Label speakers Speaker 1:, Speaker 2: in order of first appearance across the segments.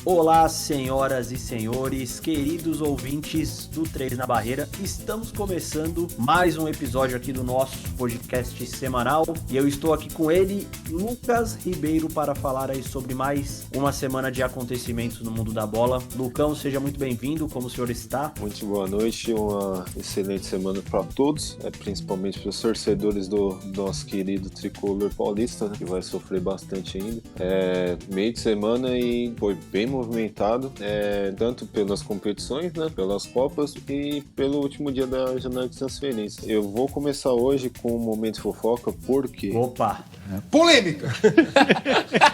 Speaker 1: Olá, senhoras e senhores, queridos ouvintes do 3 na Barreira. Estamos começando mais um episódio aqui do nosso podcast semanal e eu estou aqui com ele, Lucas Ribeiro, para falar aí sobre mais uma semana de acontecimentos no mundo da bola. Lucão, seja muito bem-vindo, como o senhor está?
Speaker 2: Muito boa noite, uma excelente semana para todos, principalmente para os torcedores do nosso querido tricolor paulista, né, que vai sofrer bastante ainda. Meio de semana e foi bem movimentado, tanto pelas competições, né, pelas Copas e pelo último dia da janela de transferência. Eu vou começar hoje com um momento fofoca, porque...
Speaker 1: Opa!
Speaker 3: Polêmica!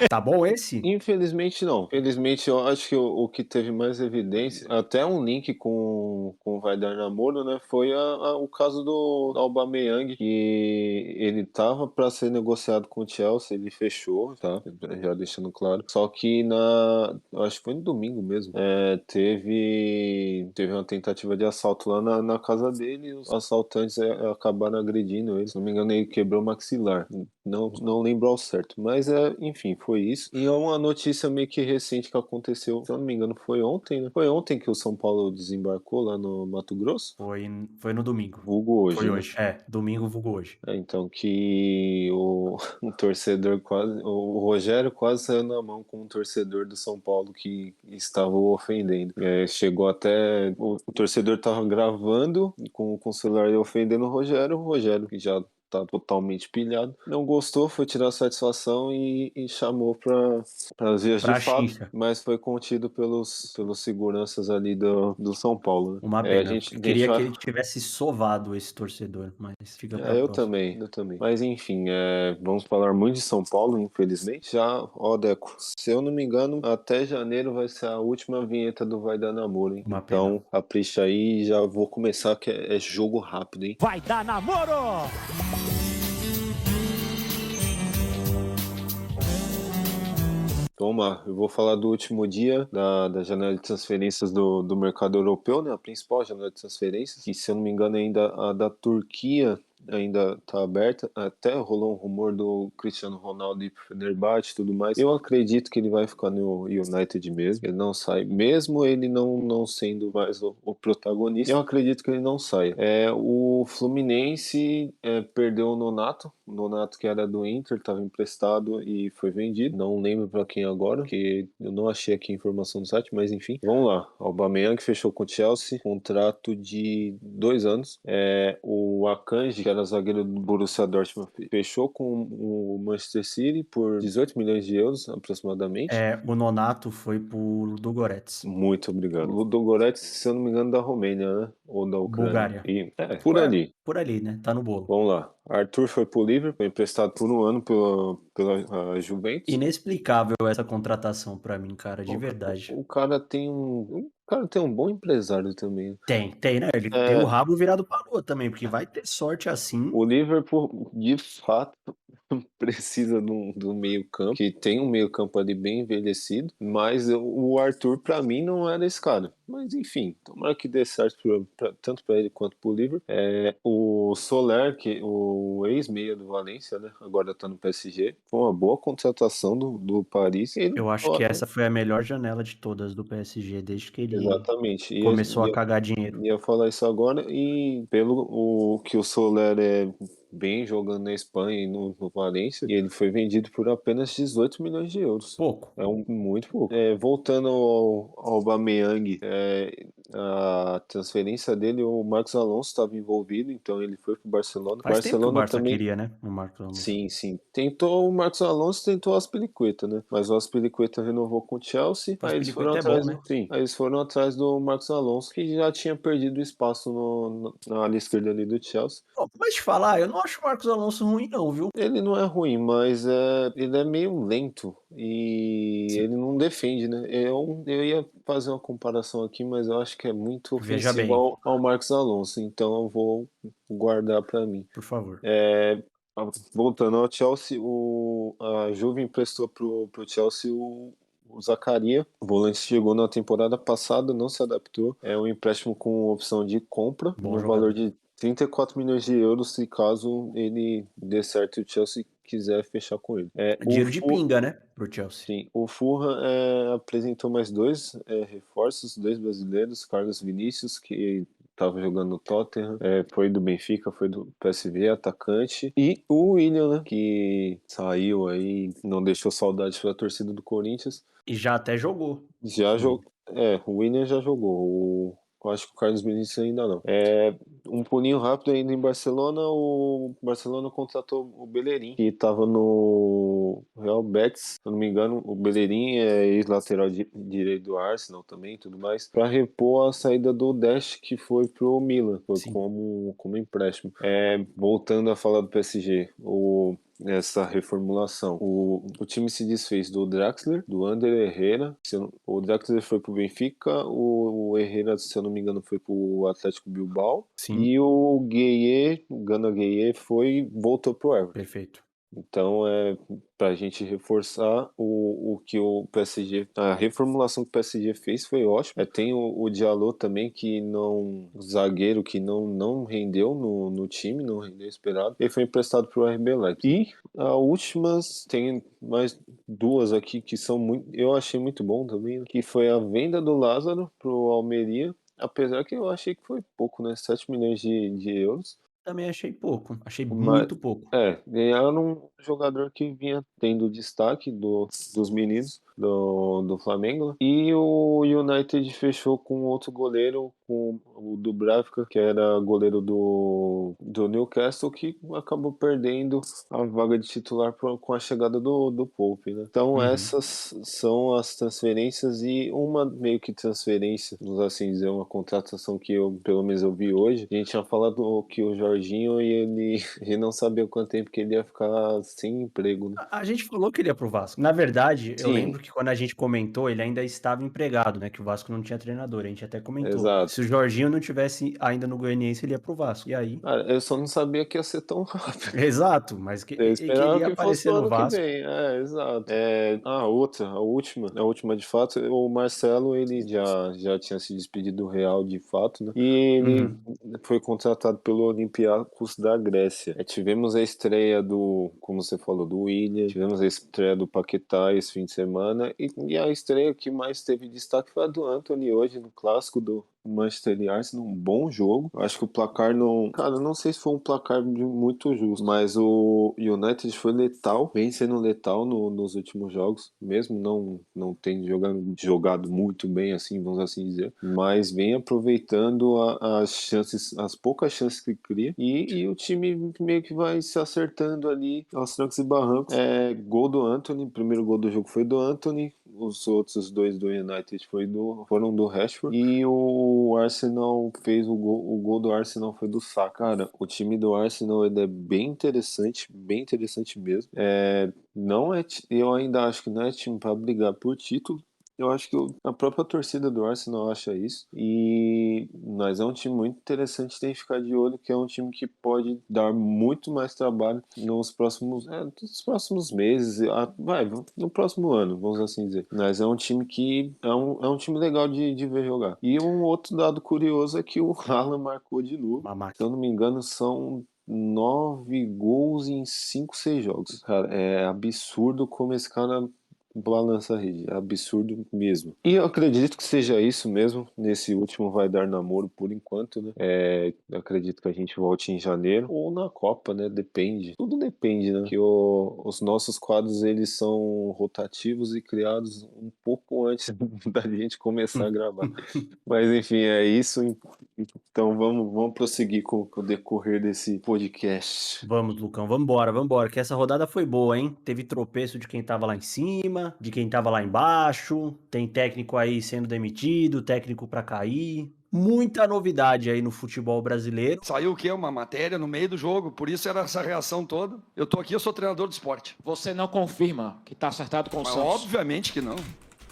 Speaker 1: Tá bom esse?
Speaker 2: Infelizmente não. Felizmente eu acho que o que teve mais evidência, até um link com Vai Dar Namoro, né, foi o caso do Aubameyang, que ele tava para ser negociado com o Chelsea, ele fechou, tá? Já deixando claro. Só que acho que foi no domingo mesmo, teve uma tentativa de assalto lá na casa dele e os assaltantes acabaram agredindo ele. Se não me engano, ele quebrou o maxilar. Não lembro ao certo, mas enfim, foi isso. E é uma notícia meio que recente que aconteceu, se eu não me engano, foi ontem, né? Foi ontem que o São Paulo desembarcou lá no Mato Grosso?
Speaker 1: Foi no domingo.
Speaker 2: Vulgo hoje,
Speaker 1: Foi
Speaker 2: né?
Speaker 1: hoje. Domingo, vulgo hoje.
Speaker 2: Então que o torcedor o Rogério quase saiu na mão com um torcedor do São Paulo que estava o ofendendo. Chegou até... O torcedor estava gravando com o celular e ofendendo o Rogério, que já tá totalmente pilhado, não gostou, foi tirar satisfação e chamou para as vias de fato, mas foi contido pelos seguranças ali do São Paulo, né?
Speaker 1: Uma pena, eu queria que ele tivesse sovado esse torcedor, mas fica pra
Speaker 2: eu
Speaker 1: próxima.
Speaker 2: também. Mas enfim, vamos falar muito de São Paulo, infelizmente. Já, Deco, se eu não me engano, até janeiro vai ser a última vinheta do Vai Dar Namoro, hein? Então, capricha aí e já vou começar, que é jogo rápido, hein?
Speaker 4: Vai dar namoro!
Speaker 2: Toma, eu vou falar do último dia da janela de transferências do mercado europeu, né? A principal janela de transferências, que se eu não me engano ainda a da Turquia ainda tá aberta. Até rolou um rumor do Cristiano Ronaldo ir pro Fenerbahçe e tudo mais. Eu acredito que ele vai ficar no United mesmo. Ele não sai, mesmo ele não sendo mais o protagonista. Eu acredito que ele não saia. O Fluminense perdeu o Nonato que era do Inter, estava emprestado e foi vendido. Não lembro para quem agora, que eu não achei aqui a informação no site, mas enfim. Vamos lá. Aubameyang fechou com o Chelsea, contrato de 2 anos. O Akanji, que era zagueiro do Borussia Dortmund, fechou com o Manchester City por 18 milhões de euros, aproximadamente.
Speaker 1: O Nonato foi pro Ludogorets.
Speaker 2: Muito obrigado. Ludogorets, se eu não me engano, da Romênia, né? Ou da Ucrânia.
Speaker 1: Bulgária.
Speaker 2: Por ali.
Speaker 1: Por ali, né? Tá no bolo.
Speaker 2: Vamos lá. Arthur foi pro Liverpool, foi emprestado por 1 ano pela Juventus.
Speaker 1: Inexplicável essa contratação pra mim, cara, de verdade.
Speaker 2: O cara tem um bom empresário também.
Speaker 1: Tem, né? Ele tem o rabo virado pra lua também, porque vai ter sorte assim.
Speaker 2: O Liverpool, de fato, precisa do meio campo, que tem um meio campo ali bem envelhecido, mas o Arthur, pra mim, não era esse cara. Mas, enfim, tomara que dê certo tanto pra ele quanto pro Liverpool. O Soler, que o ex-meia do Valência, né, agora tá no PSG, foi uma boa contratação do Paris.
Speaker 1: Eu acho que essa foi a melhor janela de todas do PSG, desde que ele
Speaker 2: Exatamente.
Speaker 1: começou a cagar dinheiro.
Speaker 2: Ia falar isso agora, e pelo o que o Soler bem jogando na Espanha e no Valência, e ele foi vendido por apenas 18 milhões de euros.
Speaker 1: Pouco.
Speaker 2: Muito pouco. Voltando ao Aubameyang, a transferência dele, o Marcos Alonso estava envolvido, então ele foi pro Barcelona.
Speaker 1: Faz tempo que o Barça
Speaker 2: também
Speaker 1: queria, né? O Marcos Alonso.
Speaker 2: Sim. O Marcos Alonso tentou o Aspilicueta, né? Mas o Aspilicueta renovou com o Chelsea. Aí eles foram atrás, né? Sim. Aí eles foram atrás do Marcos Alonso, que já tinha perdido espaço na ala esquerda ali do Chelsea.
Speaker 1: Mas te falar, eu não acho o Marcos Alonso ruim não, viu?
Speaker 2: Ele não é ruim, mas ele é meio lento e ele não defende, né? Eu ia fazer uma comparação aqui, mas eu acho que é muito ofensivo ao Marcos Alonso, então eu vou guardar pra mim.
Speaker 1: Por favor.
Speaker 2: Voltando ao Chelsea, a Juve emprestou pro Chelsea o o Zaccaria. O volante chegou na temporada passada, não se adaptou. É um empréstimo com opção de compra,
Speaker 1: Bom
Speaker 2: no
Speaker 1: jogador.
Speaker 2: valor de 34 milhões de euros, se caso ele dê certo e o Chelsea quiser fechar com ele.
Speaker 1: Dinheiro de pinga, né, pro Chelsea.
Speaker 2: Sim, o Fulham apresentou mais dois reforços, dois brasileiros, Carlos Vinícius, que estava jogando no Tottenham, foi do Benfica, foi do PSV, atacante, e o William, né, que saiu aí, não deixou saudade para a torcida do Corinthians.
Speaker 1: E já até jogou.
Speaker 2: Já jogou. O William já jogou. Eu acho que o Carlos Vinícius ainda não. Um pulinho rápido ainda em Barcelona. O Barcelona contratou o Bellerin, que estava no Real Betis, se eu não me engano. O Bellerin é ex-lateral direito do Arsenal também, tudo mais, para repor a saída do Dash, que foi pro Milan, foi como empréstimo. Voltando a falar do PSG, essa reformulação. O time se desfez do Draxler, do Ander Herrera. O Draxler foi pro Benfica, o Herrera, se eu não me engano, foi pro Atlético Bilbao.
Speaker 1: Sim.
Speaker 2: E o Gana Gueye voltou pro Everton.
Speaker 1: Perfeito.
Speaker 2: Então, pra gente reforçar o que o PSG, a reformulação que o PSG fez foi ótima. Tem o Diallo também, o zagueiro que não rendeu no time, não rendeu esperado. Ele foi emprestado pro RB Leipzig. E a últimas, tem mais duas aqui que eu achei muito bom também, que foi a venda do Lázaro pro Almeria. Apesar que eu achei que foi pouco, né? 7 milhões de euros.
Speaker 1: Também achei pouco. Achei muito pouco.
Speaker 2: Ganharam um jogador que vinha tendo destaque dos meninos do Flamengo. E o United fechou com outro goleiro, com o Dubravka, que era goleiro do Newcastle, que acabou perdendo a vaga de titular com a chegada do Pope, né? Então essas são as transferências, e uma meio que transferência, vamos assim dizer, uma contratação que pelo menos eu vi hoje. A gente tinha falado que o Jorginho, e ele não sabia quanto tempo que ele ia ficar sem emprego, né?
Speaker 1: A gente falou que ele ia pro Vasco. Na verdade, eu
Speaker 2: Sim.
Speaker 1: lembro que quando a gente comentou, ele ainda estava empregado, né? Que o Vasco não tinha treinador. A gente até comentou.
Speaker 2: Exato.
Speaker 1: Se o Jorginho não tivesse ainda no Goianiense, ele ia pro Vasco. E aí?
Speaker 2: Cara, eu só não sabia que ia ser tão rápido.
Speaker 1: Exato, mas que
Speaker 2: Eu esperava
Speaker 1: ele ia
Speaker 2: que fosse
Speaker 1: aparecer
Speaker 2: no
Speaker 1: no
Speaker 2: ano que
Speaker 1: Vasco.
Speaker 2: vem. Exato. A última de fato, o Marcelo, ele já tinha se despedido do Real de fato, né? E ele foi contratado pelo Olympiacos da Grécia. Tivemos a estreia como você falou, do William, tivemos a estreia do Paquetá esse fim de semana, e a estreia que mais teve destaque foi a do Antony hoje, no clássico do Manchester e Arsenal, um bom jogo. Acho que o placar não... Cara, não sei se foi um placar muito justo, mas o United foi letal, vem sendo letal nos últimos jogos, mesmo não tendo jogado muito bem, assim, vamos assim dizer, mas vem aproveitando as poucas chances que cria, e o time meio que vai se acertando ali aos trancos e barrancos. Gol do Antony, o primeiro gol do jogo foi do Antony, os outros dois do United foram do Rashford, e o Arsenal fez o gol do Arsenal foi do Saka. Cara, o time do Arsenal ele é bem interessante mesmo. Eu ainda acho que não é time para brigar por título. Eu acho que a própria torcida do Arsenal acha isso. Mas é um time muito interessante, tem que ficar de olho, que é um time que pode dar muito mais trabalho nos próximos meses, no próximo ano, vamos assim dizer. Mas é um time que é um time legal de ver jogar. E um outro dado curioso é que o Haaland marcou de novo. Se eu não me engano, são 9 gols em 5, 6 jogos. Cara, é absurdo como esse cara balança a rede, é absurdo mesmo. E eu acredito que seja isso mesmo. Nesse último vai dar namoro por enquanto, né? Acredito que a gente volte em janeiro ou na Copa, né? Depende. Tudo depende, né? Que os nossos quadros, eles são rotativos e criados um pouco antes da gente começar a gravar. Mas enfim, é isso. Então vamos prosseguir com o decorrer desse podcast.
Speaker 1: Vamos, Lucão, vambora, que essa rodada foi boa, hein? Teve tropeço de quem tava lá em cima, de quem tava lá embaixo, tem técnico aí sendo demitido, técnico pra cair. Muita novidade aí no futebol brasileiro.
Speaker 3: Saiu o quê? Uma matéria no meio do jogo, por isso era essa reação toda. Eu tô aqui, eu sou treinador de esporte.
Speaker 4: Você não confirma que tá acertado com o
Speaker 3: Mas
Speaker 4: Santos?
Speaker 3: obviamente que não.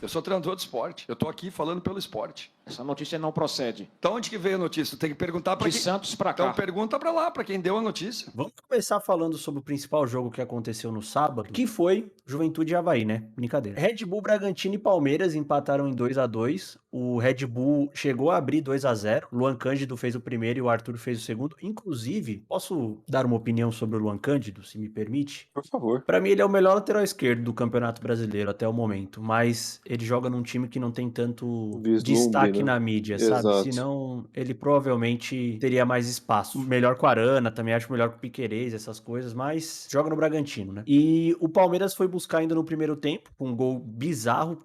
Speaker 3: Eu sou treinador de esporte. Eu tô aqui falando pelo esporte.
Speaker 4: Essa notícia não procede.
Speaker 3: Então onde que veio a notícia? Tem que perguntar para
Speaker 4: De
Speaker 3: quem...
Speaker 4: Santos para cá.
Speaker 3: Então pergunta para lá, para quem deu a notícia.
Speaker 1: Vamos começar falando sobre o principal jogo que aconteceu no sábado, que foi Juventude e Avaí, né? Brincadeira. Red Bull, Bragantino e Palmeiras empataram em 2-2. O Red Bull chegou a abrir 2-0. Luan Cândido fez o primeiro e o Arthur fez o segundo. Inclusive, posso dar uma opinião sobre o Luan Cândido, se me permite?
Speaker 2: Por favor.
Speaker 1: Pra mim, ele é o melhor lateral esquerdo do Campeonato Brasileiro até o momento, mas ele joga num time que não tem tanto
Speaker 2: Vislumbre,
Speaker 1: destaque
Speaker 2: né?
Speaker 1: na mídia, sabe?
Speaker 2: Exato.
Speaker 1: Senão, ele provavelmente teria mais espaço. Melhor com a Arana, também acho melhor com o Piquerez, essas coisas, mas joga no Bragantino, né? E o Palmeiras foi buscar ainda no primeiro tempo, com um gol bizarro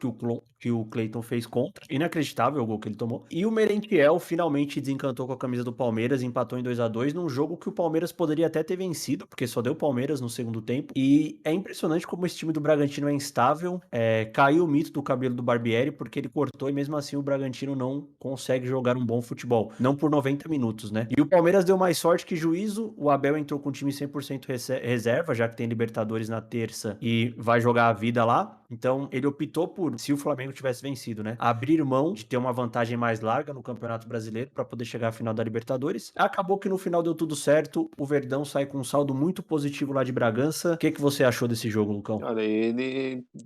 Speaker 1: que o Cleiton fez contra. Inacreditável o gol que ele tomou. E o Merentiel finalmente desencantou com a camisa do Palmeiras, empatou em 2-2 num jogo que o Palmeiras poderia até ter vencido, porque só deu Palmeiras no segundo tempo. E é impressionante como esse time do Bragantino é instável. Caiu o mito do cabelo do Barbieri, porque ele cortou e mesmo assim o Bragantino não consegue jogar um bom futebol. Não por 90 minutos, né? E o Palmeiras deu mais sorte que juízo. O Abel entrou com o time 100% reserva, já que tem Libertadores na terça e vai jogar a vida lá. Então ele optou por, se o Flamengo tivesse vencido, né, abrir mão de ter uma vantagem mais larga no Campeonato Brasileiro para poder chegar à final da Libertadores. Acabou que no final deu tudo certo. O Verdão sai com um saldo muito positivo lá de Bragança. O que você achou desse jogo, Lucão?
Speaker 2: Cara,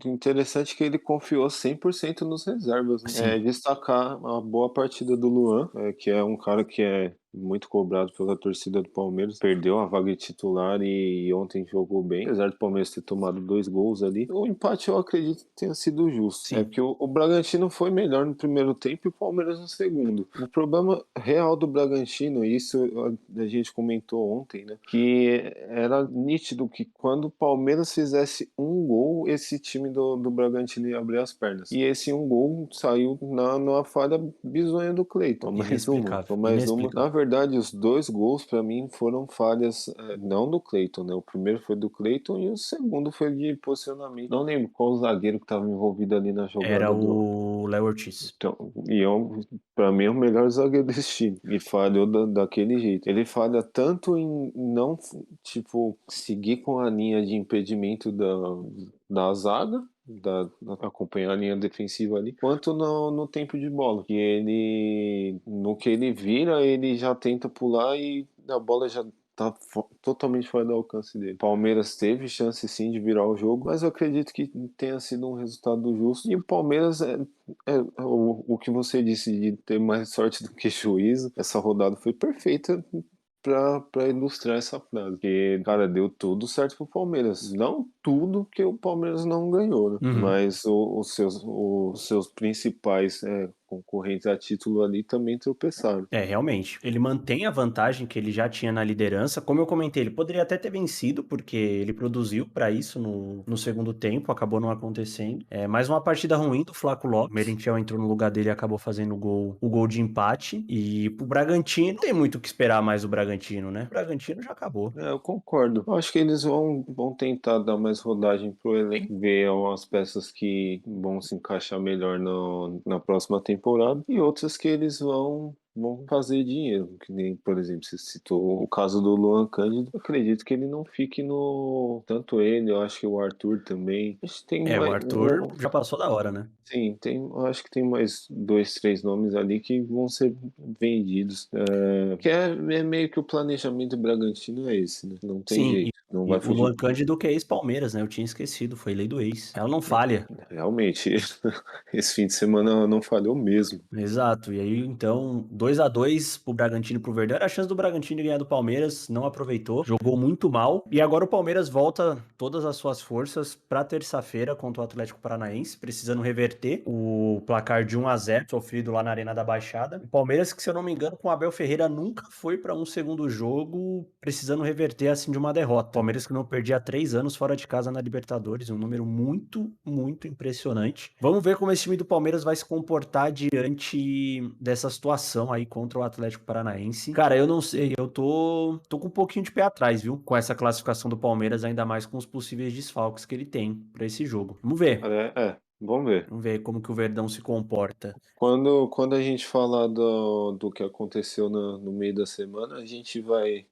Speaker 2: interessante que ele confiou 100% nos reservas, né?
Speaker 1: Sim.
Speaker 2: Destacar a boa partida do Luan, que é um cara que é muito cobrado pela torcida do Palmeiras. Perdeu a vaga de titular e ontem jogou bem, apesar do Palmeiras ter tomado 2 gols ali. O empate eu acredito que tenha sido justo.
Speaker 1: Sim.
Speaker 2: Porque o Bragantino foi melhor no primeiro tempo e o Palmeiras no segundo. O problema real do Bragantino, isso a gente comentou ontem, né? Que era nítido que quando o Palmeiras fizesse um gol, esse time do Bragantino ia abrir as pernas. E esse um gol saiu numa falha bizonha do Cleiton. Mais uma. Na verdade, os 2 gols pra mim foram falhas não do Cleiton, né? O primeiro foi do Cleiton e o segundo foi de posicionamento. Não lembro qual zagueiro que estava envolvido ali na jogada.
Speaker 1: Era o Léo Ortiz.
Speaker 2: Então, pra mim é o melhor zagueiro desse time. E falhou daquele jeito. Ele falha tanto em não, tipo, seguir com a linha de impedimento da zaga, acompanhar a linha defensiva ali, quanto no tempo de bola. Que no que ele vira, ele já tenta pular e a bola já tá totalmente fora do alcance dele. Palmeiras teve chance sim de virar o jogo, mas eu acredito que tenha sido um resultado justo. E o Palmeiras o que você disse de ter mais sorte do que juízo, essa rodada foi perfeita pra ilustrar essa frase. Porque, cara, deu tudo certo pro Palmeiras. Não tudo que o Palmeiras não ganhou, né?
Speaker 1: Uhum.
Speaker 2: Mas os seus principais concorrentes a título ali também tropeçaram.
Speaker 1: Realmente. Ele mantém a vantagem que ele já tinha na liderança. Como eu comentei, ele poderia até ter vencido, porque ele produziu pra isso no segundo tempo, acabou não acontecendo. Mais uma partida ruim do Flaco Lopes. O Merentiel entrou no lugar dele e acabou fazendo o gol de empate. E pro Bragantino, não tem muito o que esperar mais do Bragantino, né? O Bragantino já acabou.
Speaker 2: Eu concordo. Eu acho que eles vão tentar dar mais rodagem pro elenco, ver umas peças que vão se encaixar melhor na próxima temporada e outras que eles vão fazer dinheiro. Que nem, por exemplo, você citou o caso do Luan Cândido. Eu acredito que ele não fique no... Tanto ele, eu acho que o Arthur também. Acho que tem
Speaker 1: o Arthur já passou da hora, né?
Speaker 2: Sim, eu acho que tem mais 2, 3 nomes ali que vão ser vendidos. Que é meio que o planejamento do Bragantino é esse, né? Não tem jeito. Não vai
Speaker 1: o
Speaker 2: fugir.
Speaker 1: Luan Cândido que é ex-Palmeiras, né? Eu tinha esquecido, foi lei do ex. Ela não falha.
Speaker 2: Realmente, esse fim de semana não falhou mesmo.
Speaker 1: Exato, e aí então 2-2 pro Bragantino e pro Verdão. Era a chance do Bragantino ganhar do Palmeiras, não aproveitou, jogou muito mal. E agora o Palmeiras volta todas as suas forças pra terça-feira contra o Atlético Paranaense, precisando reverter o placar de 1-0 sofrido lá na Arena da Baixada. O Palmeiras, que se eu não me engano, com o Abel Ferreira nunca foi pra um segundo jogo precisando reverter assim de uma derrota. O Palmeiras que não perdia há 3 anos fora de casa na Libertadores, um número muito, muito impressionante. Vamos ver como esse time do Palmeiras vai se comportar diante dessa situação aí contra o Atlético Paranaense. Cara, eu não sei, eu tô com um pouquinho de pé atrás, viu? Com essa classificação do Palmeiras, ainda mais com os possíveis desfalques que ele tem pra esse jogo. Vamos ver.
Speaker 2: Vamos ver.
Speaker 1: Vamos ver como que o Verdão se comporta.
Speaker 2: Quando a gente falar do que aconteceu no meio da semana, a gente vai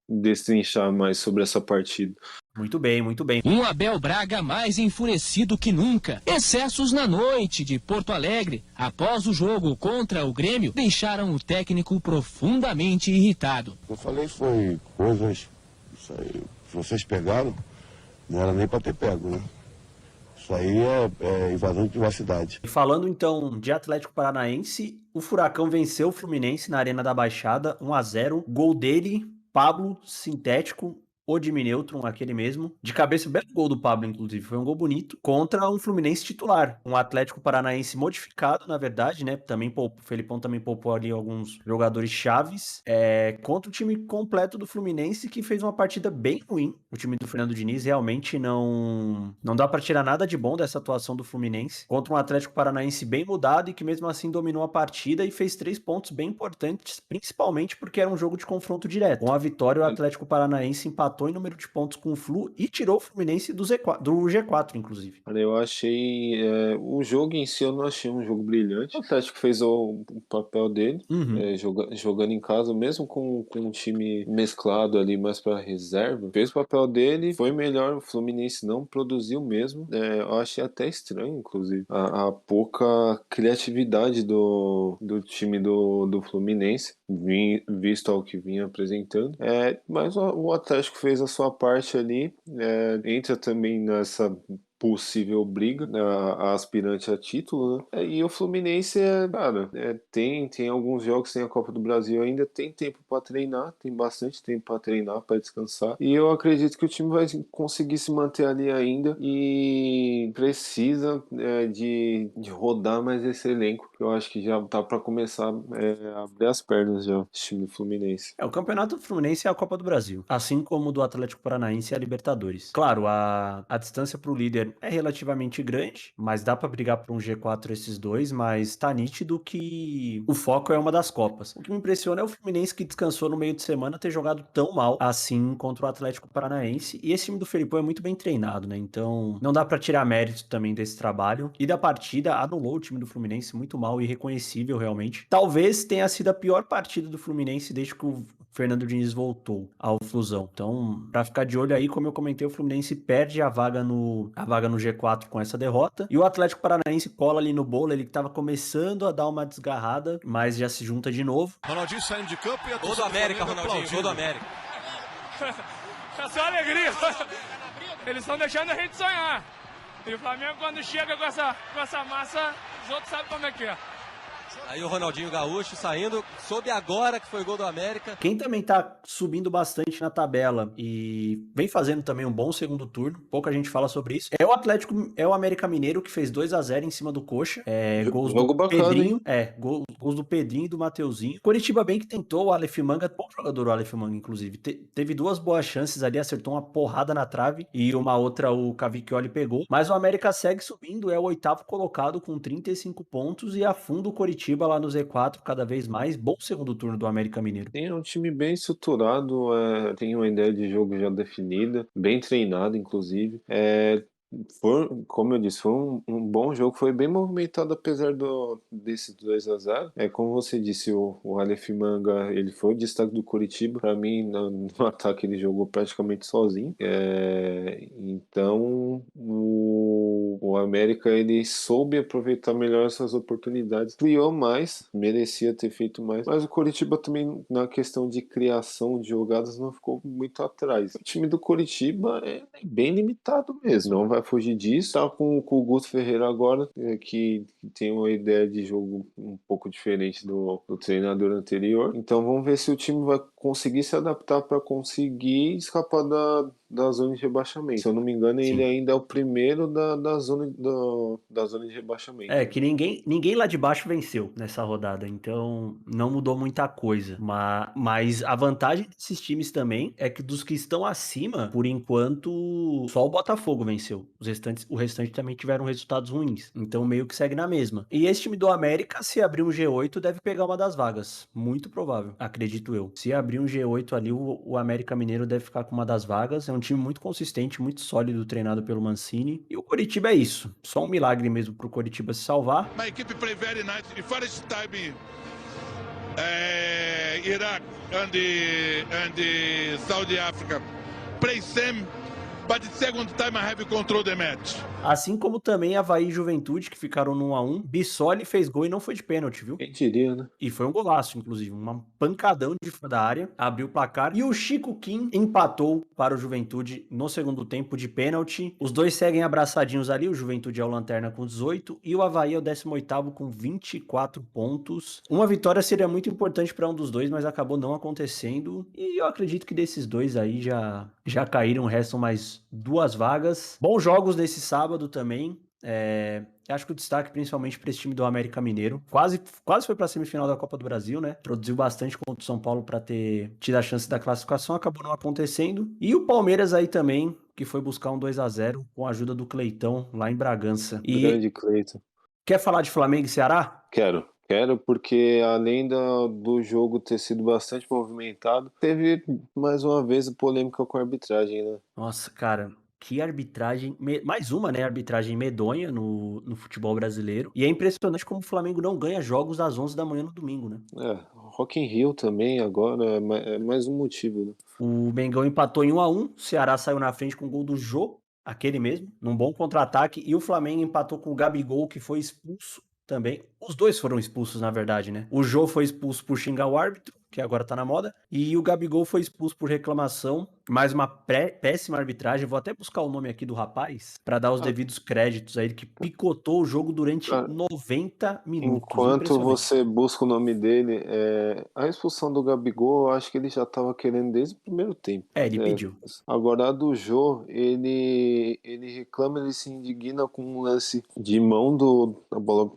Speaker 2: destrinchar mais sobre essa partida.
Speaker 1: Muito bem, muito bem.
Speaker 4: Um Abel Braga mais enfurecido que nunca. Excessos na noite de Porto Alegre, após o jogo contra o Grêmio, deixaram o técnico profundamente irritado.
Speaker 5: Eu falei foi coisas, isso aí, se vocês pegaram, não era nem para ter pego, né? Isso aí é invasão de privacidade.
Speaker 1: E falando então de Atlético Paranaense, o Furacão venceu o Fluminense na Arena da Baixada, 1-0. Gol dele, Pablo, sintético, Odimi Neutron, aquele mesmo. De cabeça, belo gol do Pablo, inclusive. Foi um gol bonito. Contra um Fluminense titular. Um Atlético Paranaense modificado, na verdade, né? Também o Felipão também poupou ali alguns jogadores chaves. Contra o time completo do Fluminense, que fez uma partida bem ruim. O time do Fernando Diniz realmente não dá pra tirar nada de bom dessa atuação do Fluminense. Contra um Atlético Paranaense bem mudado e que mesmo assim dominou a partida e fez 3 pontos bem importantes, principalmente porque era um jogo de confronto direto. Com a vitória, o Atlético Paranaense empatou em número de pontos com o Flu e tirou o Fluminense do G4, inclusive.
Speaker 2: Olha, eu achei... o jogo em si eu não achei um jogo brilhante. O Atlético fez o papel dele, jogando em casa, mesmo com um time mesclado ali mais para reserva. Fez o papel dele, foi melhor. O Fluminense não produziu mesmo. Eu achei até estranho, inclusive, a pouca criatividade do time do Fluminense, visto ao que vinha apresentando. Mas o Atlético fez a sua parte ali, entra também nessa possível briga, a aspirante a título, né? E o Fluminense, tem alguns jogos, tem a Copa do Brasil ainda, tem tempo para treinar, tem bastante tempo para treinar, para descansar, e eu acredito que o time vai conseguir se manter ali ainda e precisa de rodar mais esse elenco, que eu acho que já tá para começar a abrir as pernas já, o time Fluminense.
Speaker 1: O campeonato do Fluminense é a Copa do Brasil, assim como o do Atlético Paranaense é a Libertadores. Claro, a distância pro líder é relativamente grande, mas dá pra brigar por um G4 esses dois, mas tá nítido que o foco é uma das Copas. O que me impressiona é o Fluminense, que descansou no meio de semana, ter jogado tão mal assim contra o Atlético Paranaense, e esse time do Felipão é muito bem treinado, né? Então não dá pra tirar mérito também desse trabalho, e da partida anulou o time do Fluminense muito mal, irreconhecível realmente. Talvez tenha sido a pior partida do Fluminense desde que o Fernando Diniz voltou ao Flusão. Então, pra ficar de olho aí, como eu comentei, o Fluminense perde a vaga no G4 com essa derrota. E o Atlético Paranaense cola ali no bolo, ele que tava começando a dar uma desgarrada, mas já se junta de novo.
Speaker 6: Ronaldinho saindo de campo e a
Speaker 7: gol do América, Ronaldinho, gol do América.
Speaker 8: Essa é uma alegria. Eles estão deixando a gente sonhar. E o Flamengo, quando chega com essa massa, os outros sabem como é que é.
Speaker 7: Aí o Ronaldinho Gaúcho saindo, soube agora que foi gol do América.
Speaker 1: Quem também tá subindo bastante na tabela e vem fazendo também um bom segundo turno, pouca gente fala sobre isso, é o Atlético, é o América Mineiro, que fez 2-0 em cima do Coxa. Gols do
Speaker 2: bacana,
Speaker 1: Pedrinho, gols do Pedrinho e do Mateuzinho. Coritiba bem que tentou, o Aleph Manga, bom jogador o Aleph Manga, inclusive. Teve 2 boas chances ali, acertou uma porrada na trave e uma outra o Cavicchioli pegou. Mas o América segue subindo, é o 8º colocado com 35 pontos e afunda o Coritiba lá no Z4 cada vez mais. Bom segundo turno do América Mineiro.
Speaker 2: Tem um time bem estruturado, tem uma ideia de jogo já definida, bem treinado, inclusive. Como eu disse, foi um bom jogo, foi bem movimentado apesar desses 2-0. Como você disse, o Aleph Manga, ele foi o destaque do Coritiba. Para mim, no ataque ele jogou praticamente sozinho. Então o América, ele soube aproveitar melhor essas oportunidades, criou mais, merecia ter feito mais, mas o Coritiba também, na questão de criação de jogadas, não ficou muito atrás. O time do Coritiba é bem limitado mesmo, não vai fugir disso. Tá com o Guto Ferreira agora, que tem uma ideia de jogo um pouco diferente do treinador anterior. Então vamos ver se o time vai conseguir se adaptar para conseguir escapar da zona de rebaixamento. Se eu não me engano, Sim. Ele ainda é o primeiro da zona de rebaixamento.
Speaker 1: Que ninguém lá de baixo venceu nessa rodada, então não mudou muita coisa. Mas a vantagem desses times também é que dos que estão acima, por enquanto, só o Botafogo venceu. O restante também tiveram resultados ruins. Então meio que segue na mesma. E esse time do América, se abrir um G8, deve pegar uma das vagas. Muito provável, acredito eu. Se abrir um G8 ali, o América Mineiro deve ficar com uma das vagas. É um time muito consistente, muito sólido, treinado pelo Mancini. E o Coritiba é isso. Só um milagre mesmo pro Coritiba se salvar.
Speaker 6: My equipe play very nice. The first time Iraq and the Saudi Africa play same but the second time I have control the match.
Speaker 1: Assim como também Avaí e Juventude, que ficaram no 1-1. Bissoli fez gol e não foi de pênalti, viu?
Speaker 2: Quem diria, né?
Speaker 1: E foi um golaço, inclusive. Um pancadão de fora da área. Abriu o placar. E o Chico Kim empatou para o Juventude no segundo tempo de pênalti. Os dois seguem abraçadinhos ali. O Juventude é o lanterna com 18 e o Avaí é o 18º com 24 pontos. Uma vitória seria muito importante para um dos dois, mas acabou não acontecendo. E eu acredito que desses dois aí já caíram. Restam mais 2 vagas. Bons jogos nesse sábado também. Acho que o destaque principalmente para esse time do América Mineiro. Quase foi para a semifinal da Copa do Brasil, né? Produziu bastante contra o São Paulo para ter tido a chance da classificação, acabou não acontecendo. E o Palmeiras aí também, que foi buscar um 2-0 com a ajuda do Cleitão lá em Bragança.
Speaker 2: Grande Cleiton.
Speaker 1: Quer falar de Flamengo e Ceará?
Speaker 2: Quero, porque além do jogo ter sido bastante movimentado, teve mais uma vez polêmica com a arbitragem, né?
Speaker 1: Nossa, cara, que arbitragem, mais uma, né, arbitragem medonha no futebol brasileiro. E é impressionante como o Flamengo não ganha jogos às 11 da manhã no domingo, né?
Speaker 2: Rock in Rio também agora é mais um motivo, né?
Speaker 1: O Mengão empatou em 1-1, o Ceará saiu na frente com o gol do Jô, aquele mesmo, num bom contra-ataque, e o Flamengo empatou com o Gabigol, que foi expulso também. Os dois foram expulsos, na verdade, né? O Jô foi expulso por xingar o árbitro, que agora tá na moda, e o Gabigol foi expulso por reclamação. Mais uma péssima arbitragem. Vou até buscar o nome aqui do rapaz pra dar os devidos créditos a ele, que picotou o jogo durante 90 minutos.
Speaker 2: Enquanto você busca o nome dele, a expulsão do Gabigol, eu acho que ele já tava querendo desde o primeiro tempo.
Speaker 1: Ele pediu.
Speaker 2: Agora, a do Jô, ele reclama, ele se indigna com um lance de mão a bola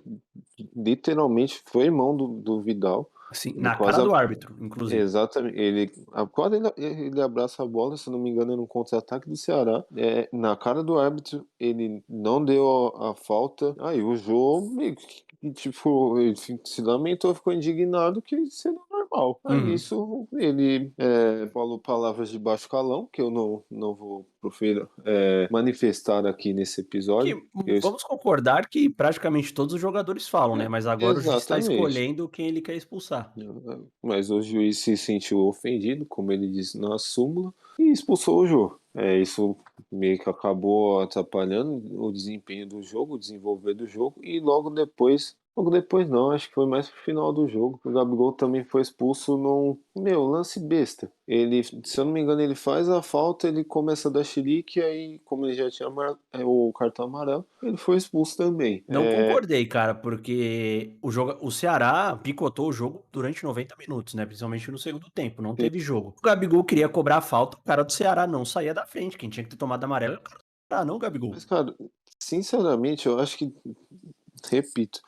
Speaker 2: literalmente foi mão do Vidal.
Speaker 1: Sim, na cara do árbitro, inclusive.
Speaker 2: Exatamente. Quando ele abraça a bola, se não me engano, é no contra-ataque do Ceará. Na cara do árbitro, ele não deu a falta. Aí o Jô, tipo, ele se lamentou, ficou indignado, que seria normal. Aí isso, ele falou palavras de baixo calão, que eu não vou manifestar aqui nesse episódio.
Speaker 1: Vamos concordar que praticamente todos os jogadores falam, né? Mas agora o juiz está escolhendo quem ele quer expulsar.
Speaker 2: Mas o juiz se sentiu ofendido, como ele disse na súmula, e expulsou o Jô. Isso meio que acabou atrapalhando o desempenho do jogo, o desenvolver do jogo, e logo depois não, acho que foi mais pro final do jogo. O Gabigol também foi expulso num lance besta. Ele, se eu não me engano, ele faz a falta, ele começa a dar chilique, aí, como ele já tinha o cartão amarelo, ele foi expulso também.
Speaker 1: Não concordei, cara, porque o Ceará picotou o jogo durante 90 minutos, né? Principalmente no segundo tempo, não teve jogo. O Gabigol queria cobrar a falta, o cara do Ceará não saía da frente. Quem tinha que ter tomado amarelo era o cara do Ceará, não, Gabigol.
Speaker 2: Mas, cara, sinceramente, eu acho que, repito,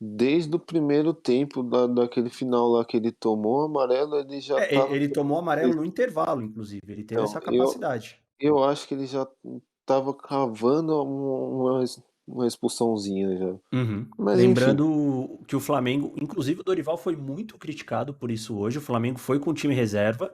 Speaker 2: desde o primeiro tempo daquele final lá que ele tomou amarelo, ele já
Speaker 1: ele tomou amarelo no intervalo, inclusive. Ele teve essa capacidade.
Speaker 2: Eu acho que ele já tava cavando uma expulsãozinha já. Mas,
Speaker 1: lembrando que o Flamengo, inclusive o Dorival foi muito criticado por isso hoje. O Flamengo foi com o time reserva,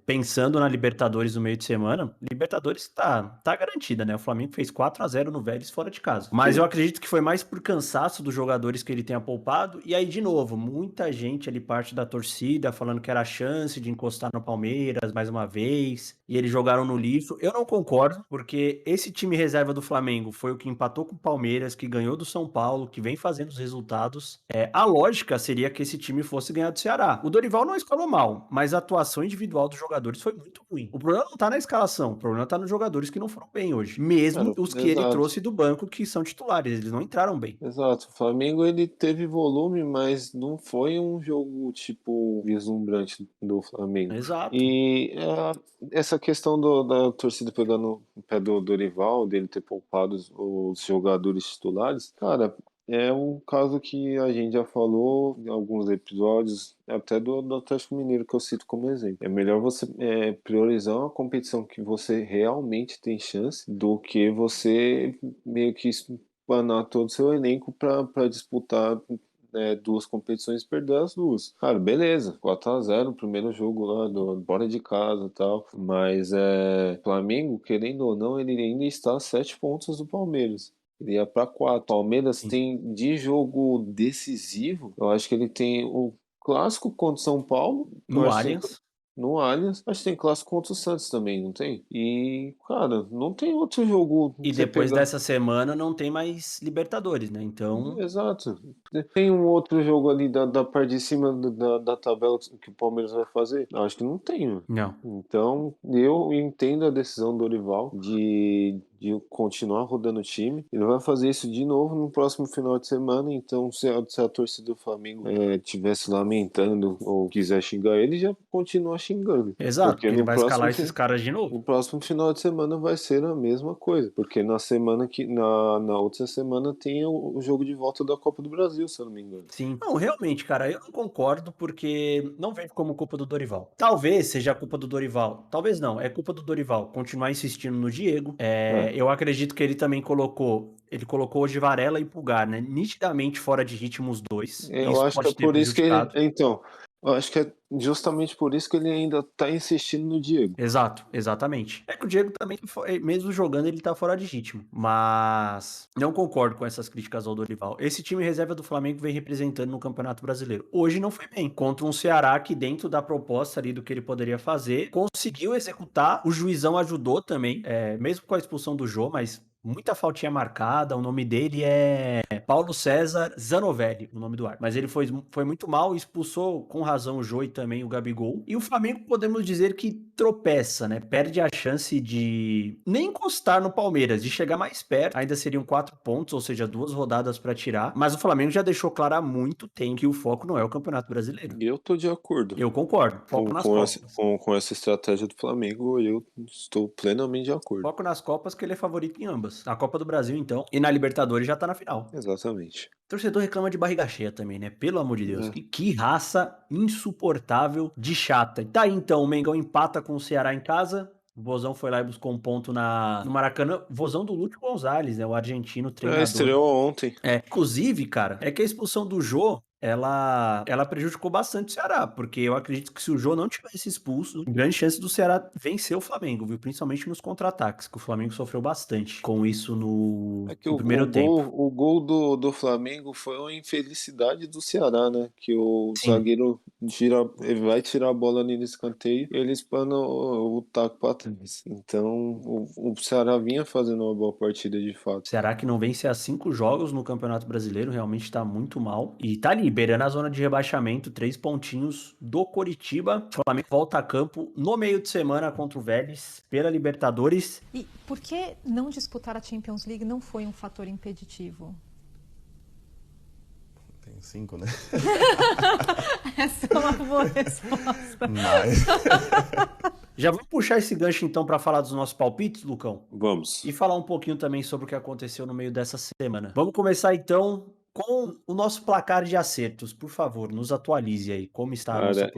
Speaker 1: pensando na Libertadores no meio de semana. Libertadores tá garantida, né? O Flamengo fez 4-0 no Vélez fora de casa. Mas eu acredito que foi mais por cansaço dos jogadores que ele tenha poupado. E aí, de novo, muita gente ali, parte da torcida, falando que era a chance de encostar no Palmeiras mais uma vez. E eles jogaram no lixo. Eu não concordo, porque esse time reserva do Flamengo foi o que empatou com o Palmeiras, que ganhou do São Paulo, que vem fazendo os resultados. A lógica seria que esse time fosse ganhar do Ceará. O Dorival não escalou mal, mas a atuação individual dos jogadores foi muito ruim. O problema não tá na escalação, o problema tá nos jogadores que não foram bem hoje. Mesmo os que ele trouxe do banco, que são titulares, eles não entraram bem.
Speaker 2: Exato, o Flamengo ele teve volume, mas não foi um jogo tipo vislumbrante do Flamengo.
Speaker 1: Exato.
Speaker 2: E essa questão da torcida pegando o pé do Dorival, dele ter poupado os jogadores titulares, cara, é um caso que a gente já falou em alguns episódios, até do Atlético Mineiro, que eu cito como exemplo. É melhor você priorizar uma competição que você realmente tem chance do que você meio que espanar todo o seu elenco para disputar duas competições e perder as duas. Cara, beleza, 4-0, primeiro jogo lá, fora de casa e tal, mas Flamengo, querendo ou não, ele ainda está a 7 pontos do Palmeiras. Ele ia para 4. Palmeiras tem de jogo decisivo, eu acho que ele tem o clássico contra o São Paulo.
Speaker 1: No Allianz.
Speaker 2: no Allianz. Acho que tem clássico contra o Santos também, não tem? E, cara, não tem outro jogo.
Speaker 1: E
Speaker 2: você
Speaker 1: depois
Speaker 2: pegar-
Speaker 1: dessa semana não tem mais Libertadores, né? Então,
Speaker 2: Exato. Tem um outro jogo ali da parte de cima da tabela que o Palmeiras vai fazer? Acho que não tem, mano.
Speaker 1: não.
Speaker 2: Então, eu entendo a decisão do Dorival de continuar rodando o time. Ele vai fazer isso de novo no próximo final de semana. Então, se a torcida do Flamengo tivesse lamentando ou quiser xingar ele, já continua xingando.
Speaker 1: Exato, porque ele
Speaker 2: no
Speaker 1: vai
Speaker 2: próximo
Speaker 1: escalar esses caras de novo.
Speaker 2: no próximo final de semana vai ser a mesma coisa, porque na outra semana tem o jogo de volta da Copa do Brasil, se eu não me engano.
Speaker 1: Sim. Não, realmente, cara, eu não concordo porque não vejo como culpa do Dorival. Talvez seja a culpa do Dorival. Talvez não, é culpa do Dorival continuar insistindo no Diego. Eu acredito que ele também colocou hoje Varela e Pulgar, né? Nitidamente fora de ritmo os dois. E
Speaker 2: Eu
Speaker 1: isso
Speaker 2: acho que é
Speaker 1: pode ter
Speaker 2: por isso que ele,
Speaker 1: prejudicado.
Speaker 2: então, eu acho que é justamente por isso que ele ainda tá insistindo no Diego.
Speaker 1: Exato, exatamente. É que o Diego também, mesmo jogando, ele tá fora de ritmo. Mas não concordo com essas críticas ao Dorival. Esse time reserva do Flamengo vem representando no Campeonato Brasileiro. Hoje não foi bem. Contra um Ceará que, dentro da proposta ali do que ele poderia fazer, conseguiu executar. O juizão ajudou também, mesmo com a expulsão do Jô, mas muita faltinha marcada. O nome dele é Paulo César Zanovelli, o nome do árbitro. Mas ele foi muito mal, expulsou com razão o Jô e também o Gabigol. E o Flamengo, podemos dizer que tropeça, né? Perde a chance de nem encostar no Palmeiras, de chegar mais perto. Ainda seriam 4 pontos, ou seja, 2 rodadas para tirar. Mas o Flamengo já deixou claro há muito tempo que o foco não é o Campeonato Brasileiro.
Speaker 2: E eu tô de acordo.
Speaker 1: Eu concordo. Foco nas Copas.
Speaker 2: Com essa estratégia do Flamengo, eu estou plenamente de acordo.
Speaker 1: Foco nas Copas, que ele é favorito em ambas. Na Copa do Brasil, então, e na Libertadores já tá na final.
Speaker 2: Exatamente.
Speaker 1: O torcedor reclama de barriga cheia também, né? Pelo amor de Deus. Que raça insuportável de chata. E tá aí, então, o Mengão empata com o Ceará em casa. O Vozão foi lá e buscou um ponto no Maracanã. Vozão do Lúcio Gonzalez, né? O argentino treinador.
Speaker 2: Estreou ontem.
Speaker 1: Inclusive, cara, é que a expulsão do Jô, ela prejudicou bastante o Ceará, porque eu acredito que se o Jô não tivesse expulso, grande chance do Ceará vencer o Flamengo, viu? Principalmente nos contra-ataques, que o Flamengo sofreu bastante com isso no primeiro tempo.
Speaker 2: O gol do Flamengo foi uma infelicidade do Ceará, né? Que o zagueiro ele vai tirar a bola ali no escanteio e ele espana o taco pra trás. Então, o Ceará vinha fazendo uma boa partida de fato.
Speaker 1: Ceará que não vence há 5 jogos no Campeonato Brasileiro, realmente tá muito mal. E tá ali, beirando a zona de rebaixamento, 3 pontinhos do Coritiba. O Flamengo volta a campo no meio de semana contra o Vélez, pela Libertadores.
Speaker 9: E por que não disputar a Champions League não foi um fator impeditivo?
Speaker 10: Tem 5, né?
Speaker 9: Essa é uma boa resposta.
Speaker 1: Já vamos puxar esse gancho então para falar dos nossos palpites, Lucão?
Speaker 2: Vamos.
Speaker 1: E falar um pouquinho também sobre o que aconteceu no meio dessa semana. Vamos começar então com o nosso placar de acertos. Por favor, nos atualize aí. Como está a nossa...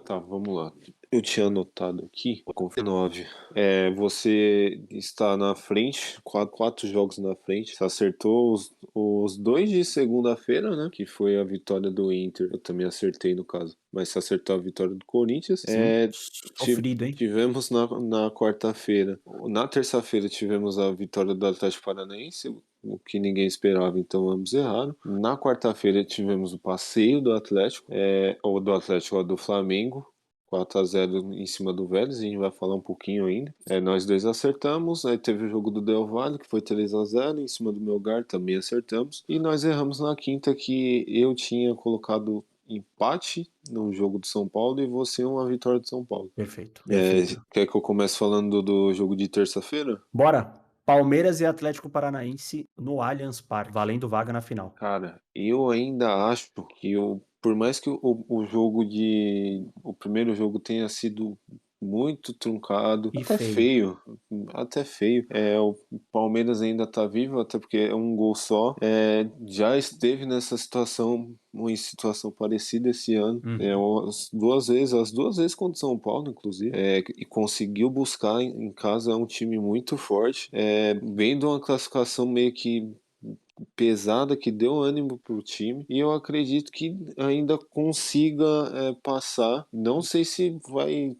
Speaker 2: Tá, vamos lá. Eu tinha anotado aqui, com 9. Você está na frente, 4 jogos na frente. Você acertou os 2 de segunda-feira, né? Que foi a vitória do Inter. Eu também acertei no caso. Mas você acertou a vitória do Corinthians.
Speaker 1: Sofrido, hein?
Speaker 2: Tivemos na quarta-feira. Na terça-feira tivemos a vitória do Atlético Paranaense, o que ninguém esperava, então ambos erraram. Na quarta-feira tivemos o passeio do Atlético, ou do Flamengo, 4-0 em cima do Vélez, a gente vai falar um pouquinho ainda. Nós dois acertamos, aí teve o jogo do Del Valle, que foi 3-0, em cima do Melgar também acertamos. E nós erramos na quinta, que eu tinha colocado empate no jogo do São Paulo e você uma vitória do São Paulo.
Speaker 1: Perfeito.
Speaker 2: Quer que eu comece falando do jogo de terça-feira?
Speaker 1: Bora! Palmeiras e Atlético Paranaense no Allianz Parque, valendo vaga na final.
Speaker 2: Cara, eu ainda acho que por mais que o jogo o primeiro jogo tenha sido muito truncado,
Speaker 1: E
Speaker 2: até feio. O Palmeiras ainda tá vivo, até porque é um gol só. Já esteve nessa situação, uma situação parecida esse ano. As duas vezes contra o São Paulo, inclusive. E conseguiu buscar em casa um time muito forte. Vendo uma classificação meio que pesada, que deu ânimo pro time, e eu acredito que ainda consiga passar. Não sei se vai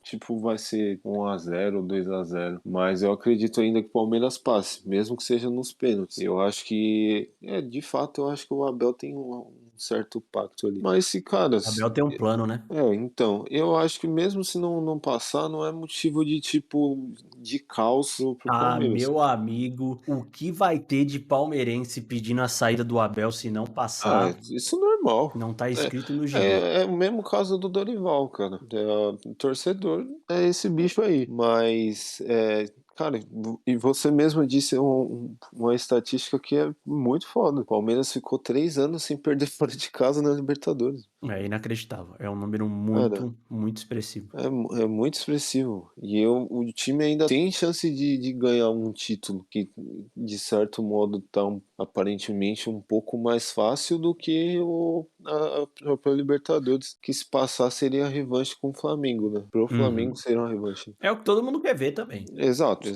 Speaker 2: ser 1-0 ou 2-0, mas eu acredito ainda que o Palmeiras passe, mesmo que seja nos pênaltis. Eu acho que de fato, eu acho que o Abel tem um certo pacto ali. Mas se, cara...
Speaker 1: Abel tem um plano, né?
Speaker 2: Então, eu acho que mesmo se não passar, não é motivo de, tipo, de caos pro Palmeiras.
Speaker 1: Meu amigo, o que vai ter de palmeirense pedindo a saída do Abel se não passar?
Speaker 2: Isso é normal.
Speaker 1: Não tá escrito no gibi.
Speaker 2: É o mesmo caso do Dorival, cara. Torcedor é esse bicho aí. Mas, cara, e você mesmo disse uma estatística que é muito foda. O Palmeiras ficou 3 anos sem perder fora de casa na Libertadores.
Speaker 1: É inacreditável. É um número muito expressivo.
Speaker 2: É muito expressivo. E o time ainda tem chance de ganhar um título que, de certo modo, tá aparentemente um pouco mais fácil do que a própria Libertadores, que se passar seria a revanche com o Flamengo, né? Pro Flamengo seria uma revanche.
Speaker 1: É o que todo mundo quer ver também.
Speaker 2: Exato.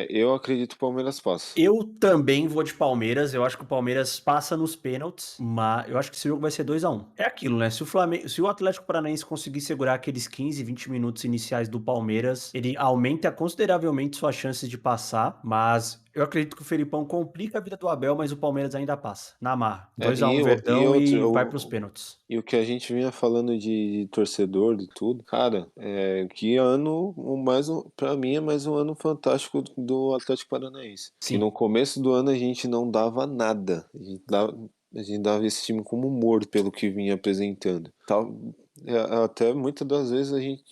Speaker 2: Eu acredito que o Palmeiras passa.
Speaker 1: Eu também vou de Palmeiras. Eu acho que o Palmeiras passa nos pênaltis, mas eu acho que esse jogo vai ser 2-1. É aquilo, né? Se o Atlético Paranaense conseguir segurar aqueles 15, 20 minutos iniciais do Palmeiras, ele aumenta consideravelmente suas chances de passar, mas eu acredito que o Felipão complica a vida do Abel, mas o Palmeiras ainda passa. Na marra. 2-1 Verdão e vai pros pênaltis.
Speaker 2: E o que a gente vinha falando de torcedor, de tudo, cara, que ano, pra mim é mais um ano fantástico do Atlético Paranaense.
Speaker 1: Sim.
Speaker 2: Que no começo do ano a gente não dava nada. A gente dava esse time como morto pelo que vinha apresentando. Até muitas das vezes a gente,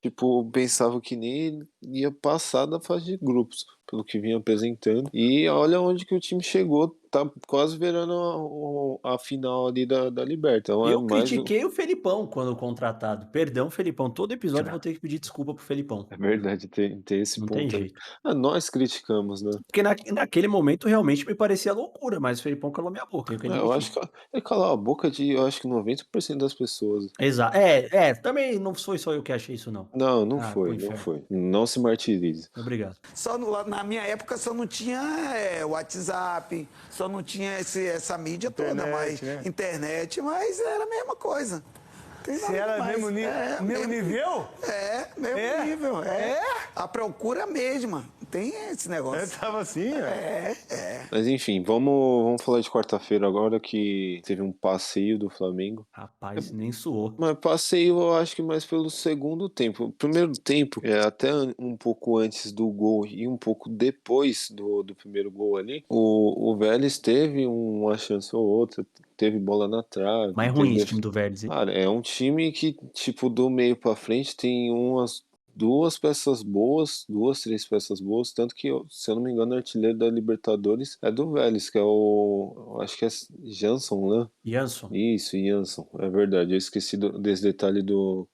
Speaker 2: tipo, pensava que nem ia passar da fase de grupos, pelo que vinha apresentando. E olha onde que o time chegou, tá quase virando a final ali da Liberta. Então,
Speaker 1: eu critiquei o Felipão quando contratado. Perdão, Felipão. Todo episódio eu vou ter que pedir desculpa pro Felipão.
Speaker 2: É verdade, tem esse
Speaker 1: Não
Speaker 2: ponto.
Speaker 1: tem jeito.
Speaker 2: Nós criticamos, né?
Speaker 1: Porque naquele momento realmente me parecia loucura, mas o Felipão calou minha boca.
Speaker 2: Eu acho que ele calou a boca de, eu acho que 90% das pessoas.
Speaker 1: Exato. Também não foi só eu que achei isso, não.
Speaker 2: Não foi. Não se martirize.
Speaker 1: Obrigado.
Speaker 10: Na minha época só não tinha WhatsApp, só não tinha essa mídia toda, mas internet, mas era a mesma coisa.
Speaker 11: Se era mesmo nível? Mesmo nível?
Speaker 10: Mesmo nível. A procura mesma. Tem esse negócio.
Speaker 11: Tava assim,
Speaker 2: Mas enfim, vamos falar de quarta-feira agora, que teve um passeio do Flamengo.
Speaker 1: Rapaz, nem suou.
Speaker 2: Mas passeio eu acho que mais pelo segundo tempo. O primeiro tempo, até um pouco antes do gol e um pouco depois do primeiro gol ali, o Vélez teve uma chance ou outra, teve bola na trave.
Speaker 1: Mas é ruim esse time do Vélez, hein?
Speaker 2: Cara, é um time que, tipo, do meio pra frente tem umas duas, três peças boas, tanto que, se eu não me engano, o artilheiro da Libertadores é do Vélez, que é acho que é Jansson, né?
Speaker 1: Jansson.
Speaker 2: Isso, Jansson, é verdade, eu esqueci desse detalhe do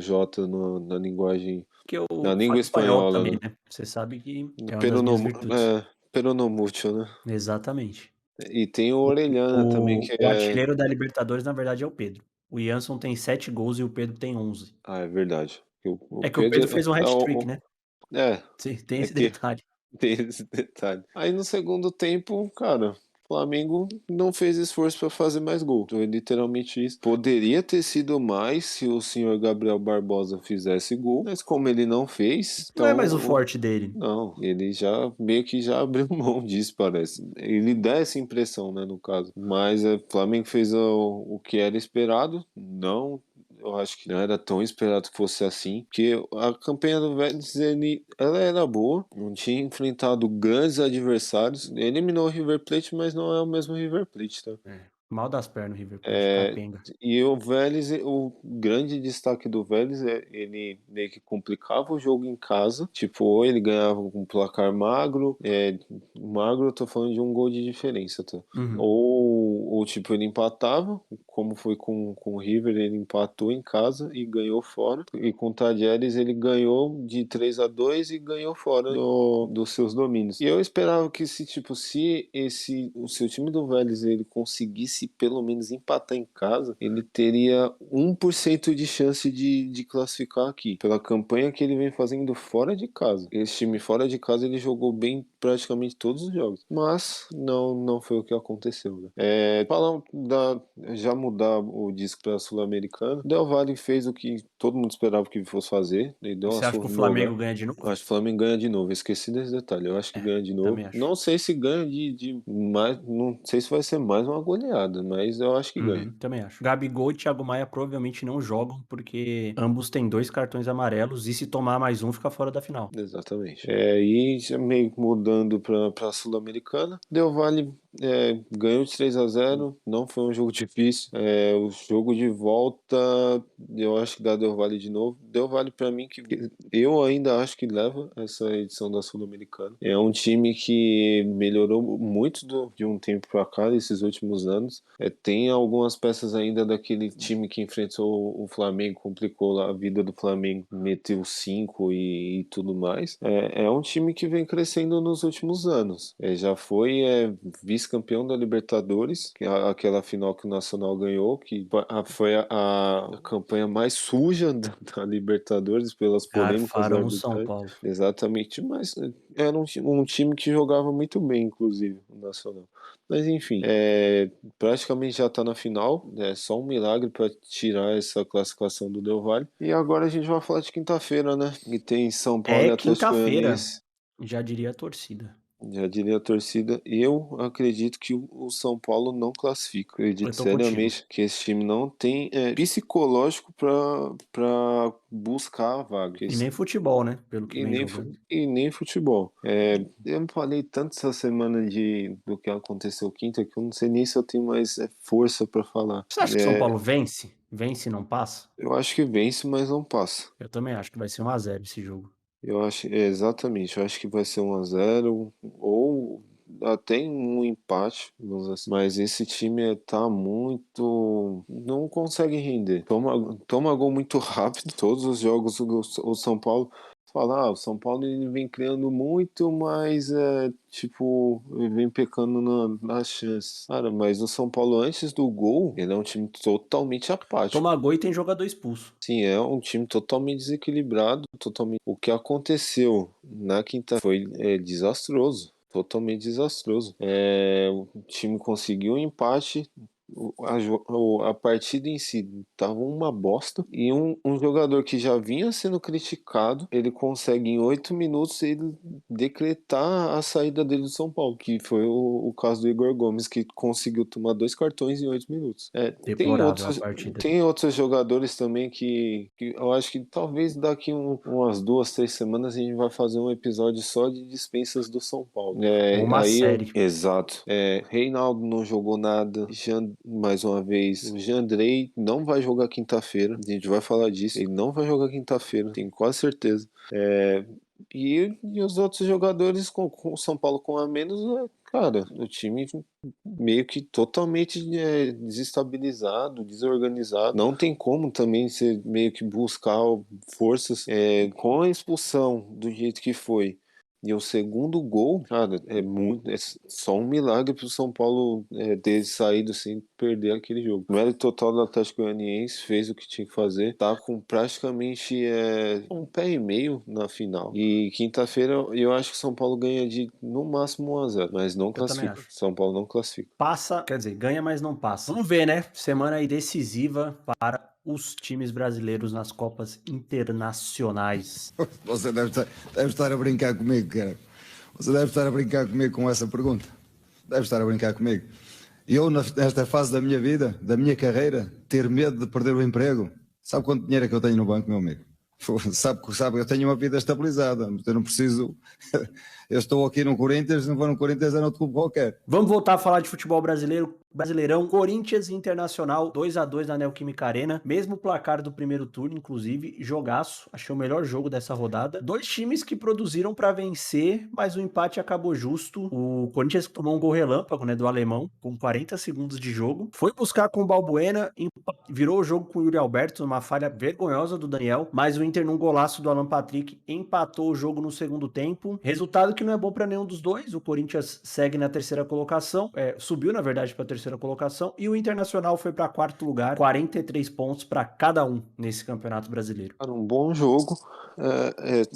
Speaker 2: Jota na linguagem, na língua espanhola,
Speaker 1: também, né? Você sabe que é uma das minhas virtudes.
Speaker 2: Peronomútil, né?
Speaker 1: Exatamente.
Speaker 2: E tem o Orelhana também, que
Speaker 1: o artilheiro da Libertadores, na verdade, é o Pedro. O Jansson tem 7 gols e o Pedro tem 11.
Speaker 2: É verdade.
Speaker 1: O Pedro fez um hat-trick, né? Sim, tem esse detalhe.
Speaker 2: Tem esse detalhe. Aí no segundo tempo, cara, o Flamengo não fez esforço para fazer mais gol. Então, é literalmente isso. Poderia ter sido mais se o senhor Gabriel Barbosa fizesse gol, mas como ele não fez...
Speaker 1: Não é mais o forte dele.
Speaker 2: Não, ele já meio que já abriu mão disso, parece. Ele dá essa impressão, né, no caso. Mas o Flamengo fez o que era esperado, não... Eu acho que não era tão esperado que fosse assim, porque a campanha do Vélez, ela era boa, não tinha enfrentado grandes adversários, eliminou o River Plate, mas não é o mesmo River Plate, tá?
Speaker 1: Mal das pernas o River Plate, capenga.
Speaker 2: E o Vélez, o grande destaque do Vélez ele meio que complicava o jogo em casa, tipo, ou ele ganhava com um placar magro, magro eu tô falando de um gol de diferença, tá? Ou tipo, ele empatava, como foi com o River, ele empatou em casa e ganhou fora, e com o Tadieres ele ganhou de 3-2 e ganhou fora dos seus domínios. E eu esperava que se o seu time do Vélez ele conseguisse pelo menos empatar em casa, ele teria 1% de chance de classificar aqui, pela campanha que ele vem fazendo fora de casa. Esse time fora de casa ele jogou bem praticamente todos os jogos, mas não foi o que aconteceu, né? Falar já mudar o disco para Sul-Americana. Del Valle fez o que todo mundo esperava que fosse fazer. Ele deu
Speaker 1: Você
Speaker 2: uma
Speaker 1: acha que o
Speaker 2: surra no
Speaker 1: Flamengo
Speaker 2: lugar.
Speaker 1: ganha de novo?
Speaker 2: Acho que o Flamengo ganha de novo. Esqueci desse detalhe. Eu acho que ganha de novo.
Speaker 1: também acho.
Speaker 2: Não sei se ganha de mais. Não sei se vai ser mais uma goleada, mas eu acho que ganha.
Speaker 1: Também acho. Gabigol e Thiago Maia provavelmente não jogam, porque ambos têm 2 cartões amarelos e se tomar mais um, fica fora da final.
Speaker 2: Exatamente. E já meio mudando para a Sul-Americana, Del Valle ganhou de 3-0, não foi um jogo difícil. O jogo de volta, eu acho que dá Del Valle de novo. Del Valle para mim, que eu ainda acho que leva essa edição da Sul-Americana. É um time que melhorou muito de um tempo para cá, nesses últimos anos. Tem algumas peças ainda daquele time que enfrentou o Flamengo, complicou a vida do Flamengo, meteu 5 e tudo mais. É um time que vem crescendo nos últimos anos. Já foi vice-campeão da Libertadores, que aquela final que o Nacional ganhou, que foi a campanha mais suja da Libertadores, pelas polêmicas da
Speaker 1: Garfaram no
Speaker 2: arbitragem.
Speaker 1: São Paulo.
Speaker 2: Exatamente, mas era um time que jogava muito bem, inclusive, o Nacional. Mas enfim, praticamente já está na final, é só um milagre para tirar essa classificação do Del Valle. E agora a gente vai falar de quinta-feira, né? E tem São Paulo e Atlético
Speaker 1: Quinta-feira,
Speaker 2: Goianiense.
Speaker 1: já diria a torcida.
Speaker 2: Já diria a torcida, eu acredito que o São Paulo não classifica. Acredito seriamente que esse time não tem psicológico para buscar a vaga.
Speaker 1: E nem futebol, né? Pelo que vem jogando.
Speaker 2: E nem futebol. Eu falei tanto essa semana do que aconteceu quinta que eu não sei nem se eu tenho mais força para falar.
Speaker 1: Você acha que o São Paulo vence? Vence e não passa?
Speaker 2: Eu acho que vence, mas não passa.
Speaker 1: Eu também acho que vai ser 1-0 esse jogo.
Speaker 2: Eu acho, exatamente, eu acho que vai ser 1-0 ou até um empate, mas esse time tá muito, não consegue render, toma gol muito rápido, todos os jogos o São Paulo fala, o São Paulo ele vem criando muito, mas ele vem pecando nas chances. Cara, mas o São Paulo antes do gol, ele é um time totalmente apático.
Speaker 1: Toma gol e tem jogador expulso.
Speaker 2: Sim, é um time totalmente desequilibrado, O que aconteceu na quinta foi desastroso, totalmente desastroso. O time conseguiu um empate. A partida em si tava uma bosta e um jogador que já vinha sendo criticado, ele consegue em 8 minutos ele decretar a saída dele do São Paulo, que foi o caso do Igor Gomes, que conseguiu tomar 2 cartões em 8 minutos. Tem outros jogadores também que eu acho que talvez daqui umas 2-3 semanas a gente vai fazer um episódio só de dispensas do São Paulo.
Speaker 1: Uma série.
Speaker 2: Exato. Reinaldo não jogou nada, mais uma vez, o Jandrei não vai jogar quinta-feira, a gente vai falar disso, ele não vai jogar quinta-feira, tenho quase certeza. E os outros jogadores com o São Paulo com a menos, cara, o time meio que totalmente desestabilizado, desorganizado. Não tem como também você meio que buscar forças com a expulsão do jeito que foi. E o segundo gol, cara, é só um milagre pro São Paulo ter saído sem perder aquele jogo. O mérito total do Atlético Goianiense, fez o que tinha que fazer, tá com praticamente um pé e meio na final. E quinta-feira eu acho que o São Paulo ganha de no máximo 1-0, mas não classifica. São Paulo não classifica.
Speaker 1: Passa, quer dizer, ganha, mas não passa. Vamos ver, né? Semana aí decisiva para os times brasileiros nas Copas Internacionais.
Speaker 12: Você deve estar a brincar comigo, cara. Você deve estar a brincar comigo com essa pergunta. Deve estar a brincar comigo. Eu, nesta fase da minha vida, da minha carreira, ter medo de perder o emprego. Sabe quanto dinheiro é que eu tenho no banco, meu amigo? Sabe, eu tenho uma vida estabilizada. Eu não preciso... Eu estou aqui no Corinthians, não vou no Corinthians, é no outro clube qualquer.
Speaker 1: Vamos voltar a falar de futebol brasileiro. Brasileirão, Corinthians e Internacional, 2-2 na Neoquímica Arena, mesmo placar do primeiro turno, inclusive, jogaço, achei o melhor jogo dessa rodada. 2 times que produziram pra vencer, mas o empate acabou justo. O Corinthians tomou um gol relâmpago, né, do alemão, com 40 segundos de jogo, foi buscar com o Balbuena, virou o jogo com o Yuri Alberto, uma falha vergonhosa do Daniel, mas o Inter num golaço do Alan Patrick empatou o jogo no segundo tempo, resultado que não é bom pra nenhum dos dois. O Corinthians segue na terceira colocação, subiu na verdade pra terceira colocação, e o Internacional foi para 4º lugar, 43 pontos para cada um nesse Campeonato Brasileiro.
Speaker 2: Era um bom jogo.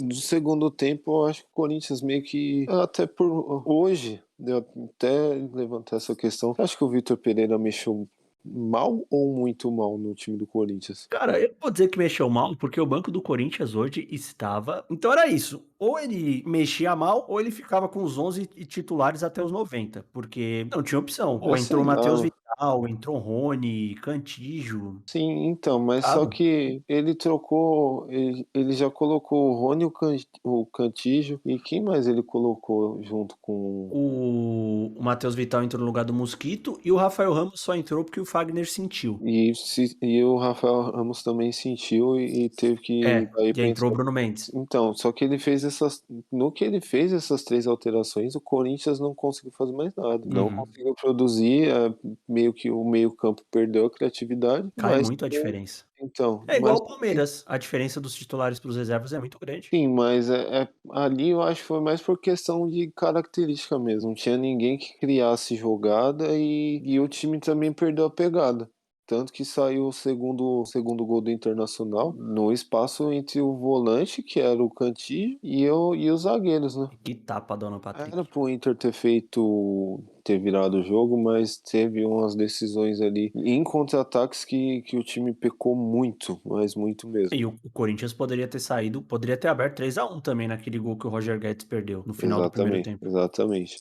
Speaker 2: No segundo tempo, eu acho que o Corinthians meio que, até por hoje, eu até levantar essa questão, acho que o Vitor Pereira mexeu mal ou muito mal no time do Corinthians?
Speaker 1: Cara, eu vou dizer que mexeu mal, porque o banco do Corinthians hoje estava... Então era isso. Ou ele mexia mal, ou ele ficava com os 11 titulares até os 90, porque não tinha opção. Ou entrou o Matheus Vital, entrou Rony, Cantígio.
Speaker 2: Sim, então, mas só que ele trocou, ele já colocou o Rony, o Cantígio, e quem mais ele colocou junto com...
Speaker 1: O Matheus Vital entrou no lugar do Mosquito, e o Rafael Ramos só entrou porque o Fagner sentiu.
Speaker 2: E o Rafael Ramos também sentiu e teve que...
Speaker 1: e entrou o Bruno Mendes.
Speaker 2: Então, só que ele fez no que ele fez essas 3 alterações, o Corinthians não conseguiu fazer mais nada. Não conseguiu produzir, meio que o meio-campo perdeu a criatividade.
Speaker 1: Cai muito a diferença.
Speaker 2: Então,
Speaker 1: é igual o Palmeiras, a diferença dos titulares para os reservas é muito grande.
Speaker 2: Sim, mas ali eu acho que foi mais por questão de característica mesmo. Não tinha ninguém que criasse jogada e o time também perdeu a pegada. Tanto que saiu o segundo gol do Internacional no espaço entre o volante, que era o Cantillo, e os zagueiros, né?
Speaker 1: Que tapa, dona Patrick.
Speaker 2: Era pro Inter ter virado o jogo, mas teve umas decisões ali em contra-ataques que o time pecou muito, mas muito mesmo.
Speaker 1: E o Corinthians poderia ter aberto 3-1 também naquele gol que o Roger Guedes perdeu no final do primeiro tempo.
Speaker 2: Exatamente.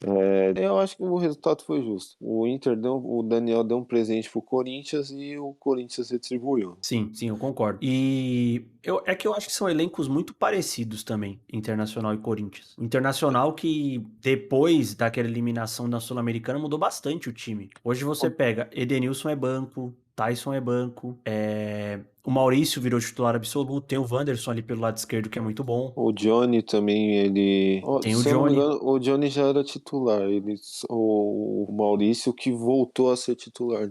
Speaker 2: Eu acho que o resultado foi justo. O Daniel deu um presente pro Corinthians e o Corinthians retribuiu.
Speaker 1: Sim, eu concordo. E eu acho que são elencos muito parecidos também, Internacional e Corinthians. Internacional que depois daquela eliminação da Sul-Americana mudou bastante o time. Hoje você pega Edenilson é banco, Tyson é banco, o Maurício virou titular absoluto, tem o Wanderson ali pelo lado esquerdo que é muito bom.
Speaker 2: O Johnny também, ele...
Speaker 1: Tem o Johnny.
Speaker 2: O Johnny já era titular, o Maurício que voltou a ser titular.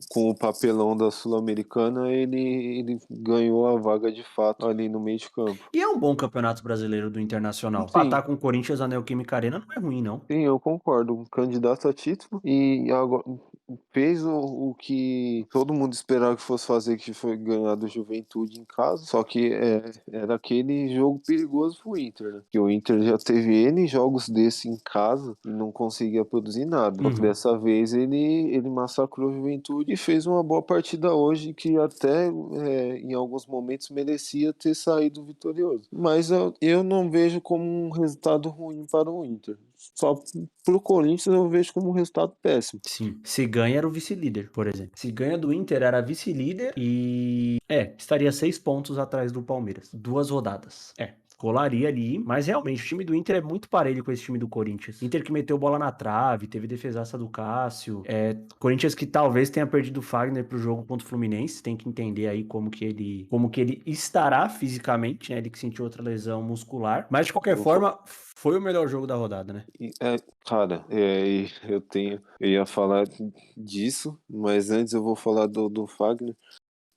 Speaker 2: Com o papelão da Sul-Americana, ele ganhou a vaga de fato ali no meio de campo.
Speaker 1: E é um bom campeonato brasileiro do Internacional. Empatar com o Corinthians na Neoquímica Arena não é ruim, não.
Speaker 2: Sim, eu concordo. Um candidato a título e agora fez o que todo mundo esperava que fosse fazer, que foi ganhar do Juventude em casa. Só que era aquele jogo perigoso pro Inter, né? Que o Inter já teve N jogos desse em casa e não conseguia produzir nada. Só que dessa vez ele massacrou o Juventude e fez uma boa partida hoje, que até em alguns momentos merecia ter saído vitorioso. Mas eu não vejo como um resultado ruim para o Inter. Só pro Corinthians eu vejo como um resultado péssimo.
Speaker 1: Sim. Se ganha era o vice-líder, por exemplo. Se ganha do Inter era vice-líder e... estaria 6 pontos atrás do Palmeiras. 2 rodadas. Colaria ali, mas realmente o time do Inter é muito parelho com esse time do Corinthians. Inter que meteu bola na trave, teve defesaça do Cássio. Corinthians que talvez tenha perdido o Fagner pro jogo contra o Fluminense. Tem que entender aí como que ele estará fisicamente, né? Ele que sentiu outra lesão muscular. Mas de qualquer forma, foi o melhor jogo da rodada, né?
Speaker 2: Eu ia falar disso, mas antes eu vou falar do Fagner.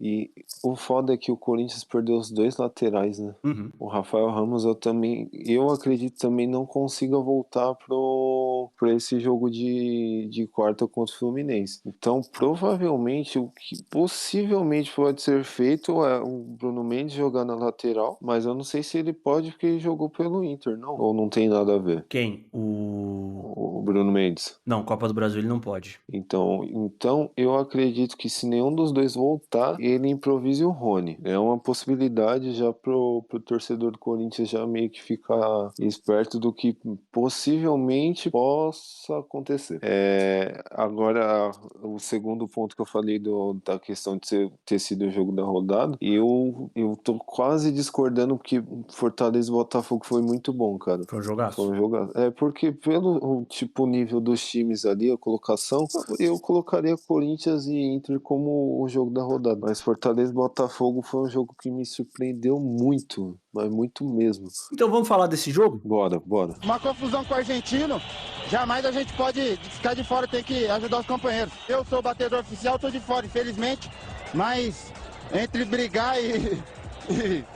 Speaker 2: E o foda é que o Corinthians perdeu os 2 laterais, né? O Rafael Ramos, eu acredito também não consiga voltar pra esse jogo de quarta contra o Fluminense. Então, provavelmente, o que possivelmente pode ser feito é o Bruno Mendes jogar na lateral, mas eu não sei se ele pode porque ele jogou pelo Inter, não. Ou não tem nada a ver.
Speaker 1: Quem?
Speaker 2: O Bruno Mendes.
Speaker 1: Não, Copa do Brasil ele não pode.
Speaker 2: Então eu acredito que se nenhum dos dois voltar, ele improvise o Rony. É uma possibilidade já pro torcedor do Corinthians já meio que ficar esperto do que possivelmente possa acontecer. Agora, o segundo ponto que eu falei da questão de ter sido o jogo da rodada, eu tô quase discordando que Fortaleza e Botafogo foi muito bom, cara.
Speaker 1: Foi um jogaço.
Speaker 2: Foi um jogaço. Porque pelo nível dos times ali, a colocação, eu colocaria Corinthians e Inter como o jogo da rodada. Mas Fortaleza e Botafogo foi um jogo que me surpreendeu muito, mas muito mesmo.
Speaker 1: Então vamos falar desse jogo?
Speaker 2: Bora.
Speaker 13: Uma confusão com o argentino, jamais a gente pode ficar de fora, tem que ajudar os companheiros. Eu sou o batedor oficial, tô de fora, infelizmente, mas entre brigar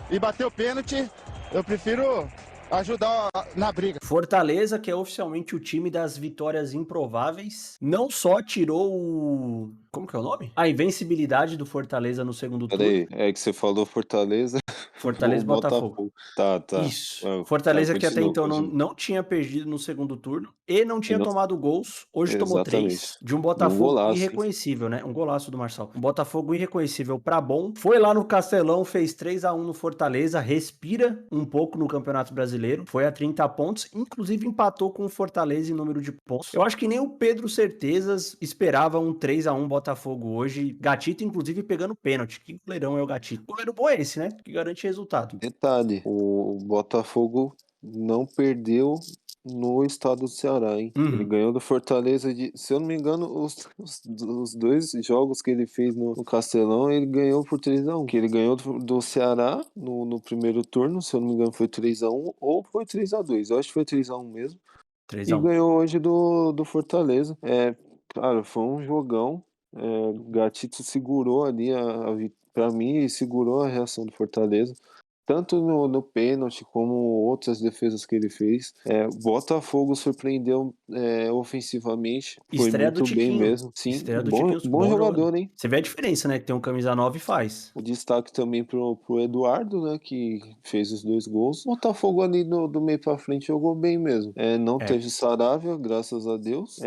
Speaker 13: e bater o pênalti, eu prefiro ajudar na briga.
Speaker 1: Fortaleza, que é oficialmente o time das vitórias improváveis, não só tirou Como que é o nome? A invencibilidade do Fortaleza no segundo turno.
Speaker 2: Peraí, é que você falou Fortaleza.
Speaker 1: Fortaleza e Botafogo.
Speaker 2: Tá.
Speaker 1: Isso.
Speaker 2: Ah,
Speaker 1: Fortaleza
Speaker 2: tá,
Speaker 1: que até então
Speaker 2: continua.
Speaker 1: não tinha perdido no segundo turno e não tinha
Speaker 2: não-
Speaker 1: tomado gols. Hoje tomou 3
Speaker 2: Exatamente.
Speaker 1: de um
Speaker 2: E um
Speaker 1: Botafogo
Speaker 2: golaço, hein?
Speaker 1: irreconhecível, né? Um golaço do Marçal. Um Botafogo irreconhecível pra bom. Foi lá no Castelão, fez 3-1 no Fortaleza, respira um pouco no Campeonato Brasileiro. Foi a 30 pontos, inclusive empatou com o Fortaleza em número de pontos. Eu acho que nem o Pedro Certezas esperava um 3-1 Botafogo hoje. Gatito, inclusive, pegando pênalti. Que goleirão é o Gatito? Goleiro bom é esse, né? Que garante resultado.
Speaker 2: Detalhe, o Botafogo não perdeu no estado do Ceará, hein? Ele ganhou do Fortaleza se eu não me engano, os 2 jogos que ele fez no Castelão, ele ganhou por 3-1. Que ele ganhou do Ceará no primeiro turno, se eu não me engano, foi 3-1 ou foi 3-2. Eu acho que foi 3-1 mesmo.
Speaker 1: 3-1.
Speaker 2: E ganhou hoje do Fortaleza. Cara, foi um jogão. O Gatito segurou ali pra mim, segurou a reação do Fortaleza. Tanto no pênalti como outras defesas que ele fez. O Botafogo surpreendeu ofensivamente. Foi
Speaker 1: Estreia do
Speaker 2: muito bem
Speaker 1: Tiquinho.
Speaker 2: mesmo. Sim,
Speaker 1: Estreia do
Speaker 2: bom,
Speaker 1: Tiquinho.
Speaker 2: bom jogador, hein?
Speaker 1: Você vê a diferença, né? Que tem um camisa 9 e faz.
Speaker 2: O destaque também pro Eduardo, né? Que fez os 2 gols. O Botafogo ali do meio pra frente jogou bem mesmo. Não teve Saravia, graças a Deus.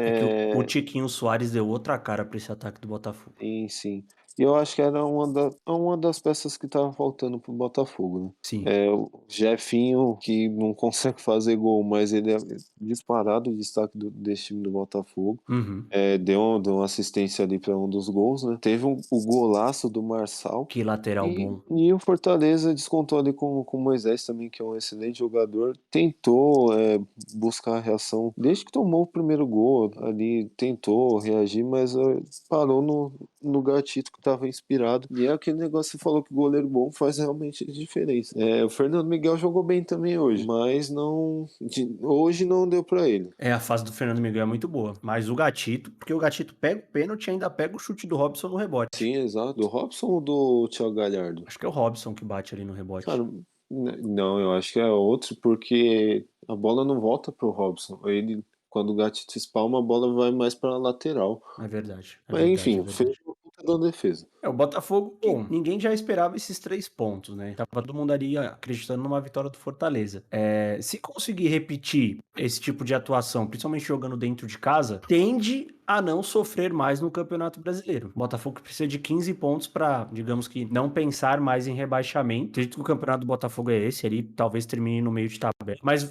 Speaker 1: O Tiquinho Soares deu outra cara pra esse ataque do Botafogo.
Speaker 2: Sim. E eu acho que era uma das peças que tava faltando pro Botafogo, né?
Speaker 1: Sim.
Speaker 2: O Jefinho, que não consegue fazer gol, mas ele é disparado o destaque desse time do Botafogo. Deu uma assistência ali para um dos gols, né? Teve o golaço do Marçal.
Speaker 1: Que lateral bom.
Speaker 2: E o Fortaleza descontou ali com o Moisés também, que é um excelente jogador. Tentou buscar a reação. Desde que tomou o primeiro gol ali, tentou reagir, mas parou no Gatito, que estava inspirado. E é aquele negócio que você falou, que o goleiro bom faz realmente diferença. O Fernando Miguel jogou bem também hoje, mas hoje não deu para ele.
Speaker 1: A fase do Fernando Miguel é muito boa. Mas o Gatito, porque o Gatito pega o pênalti e ainda pega o chute do Robson no rebote.
Speaker 2: Sim, exato. Do Robson ou do Thiago Galhardo?
Speaker 1: Acho que é o Robson que bate ali no rebote.
Speaker 2: Cara, não, eu acho que é outro, porque a bola não volta pro Robson. Quando o Gatito espalma, a bola vai mais pra lateral.
Speaker 1: É verdade.
Speaker 2: Mas enfim, fez uma puta da defesa.
Speaker 1: O Botafogo, ninguém já esperava esses 3 pontos, né? Tava todo mundo ali acreditando numa vitória do Fortaleza. Se conseguir repetir esse tipo de atuação, principalmente jogando dentro de casa, tende a não sofrer mais no Campeonato Brasileiro. O Botafogo precisa de 15 pontos para, digamos que, não pensar mais em rebaixamento. Acredito que o Campeonato do Botafogo é esse, ele talvez termine no meio de tabela. Mas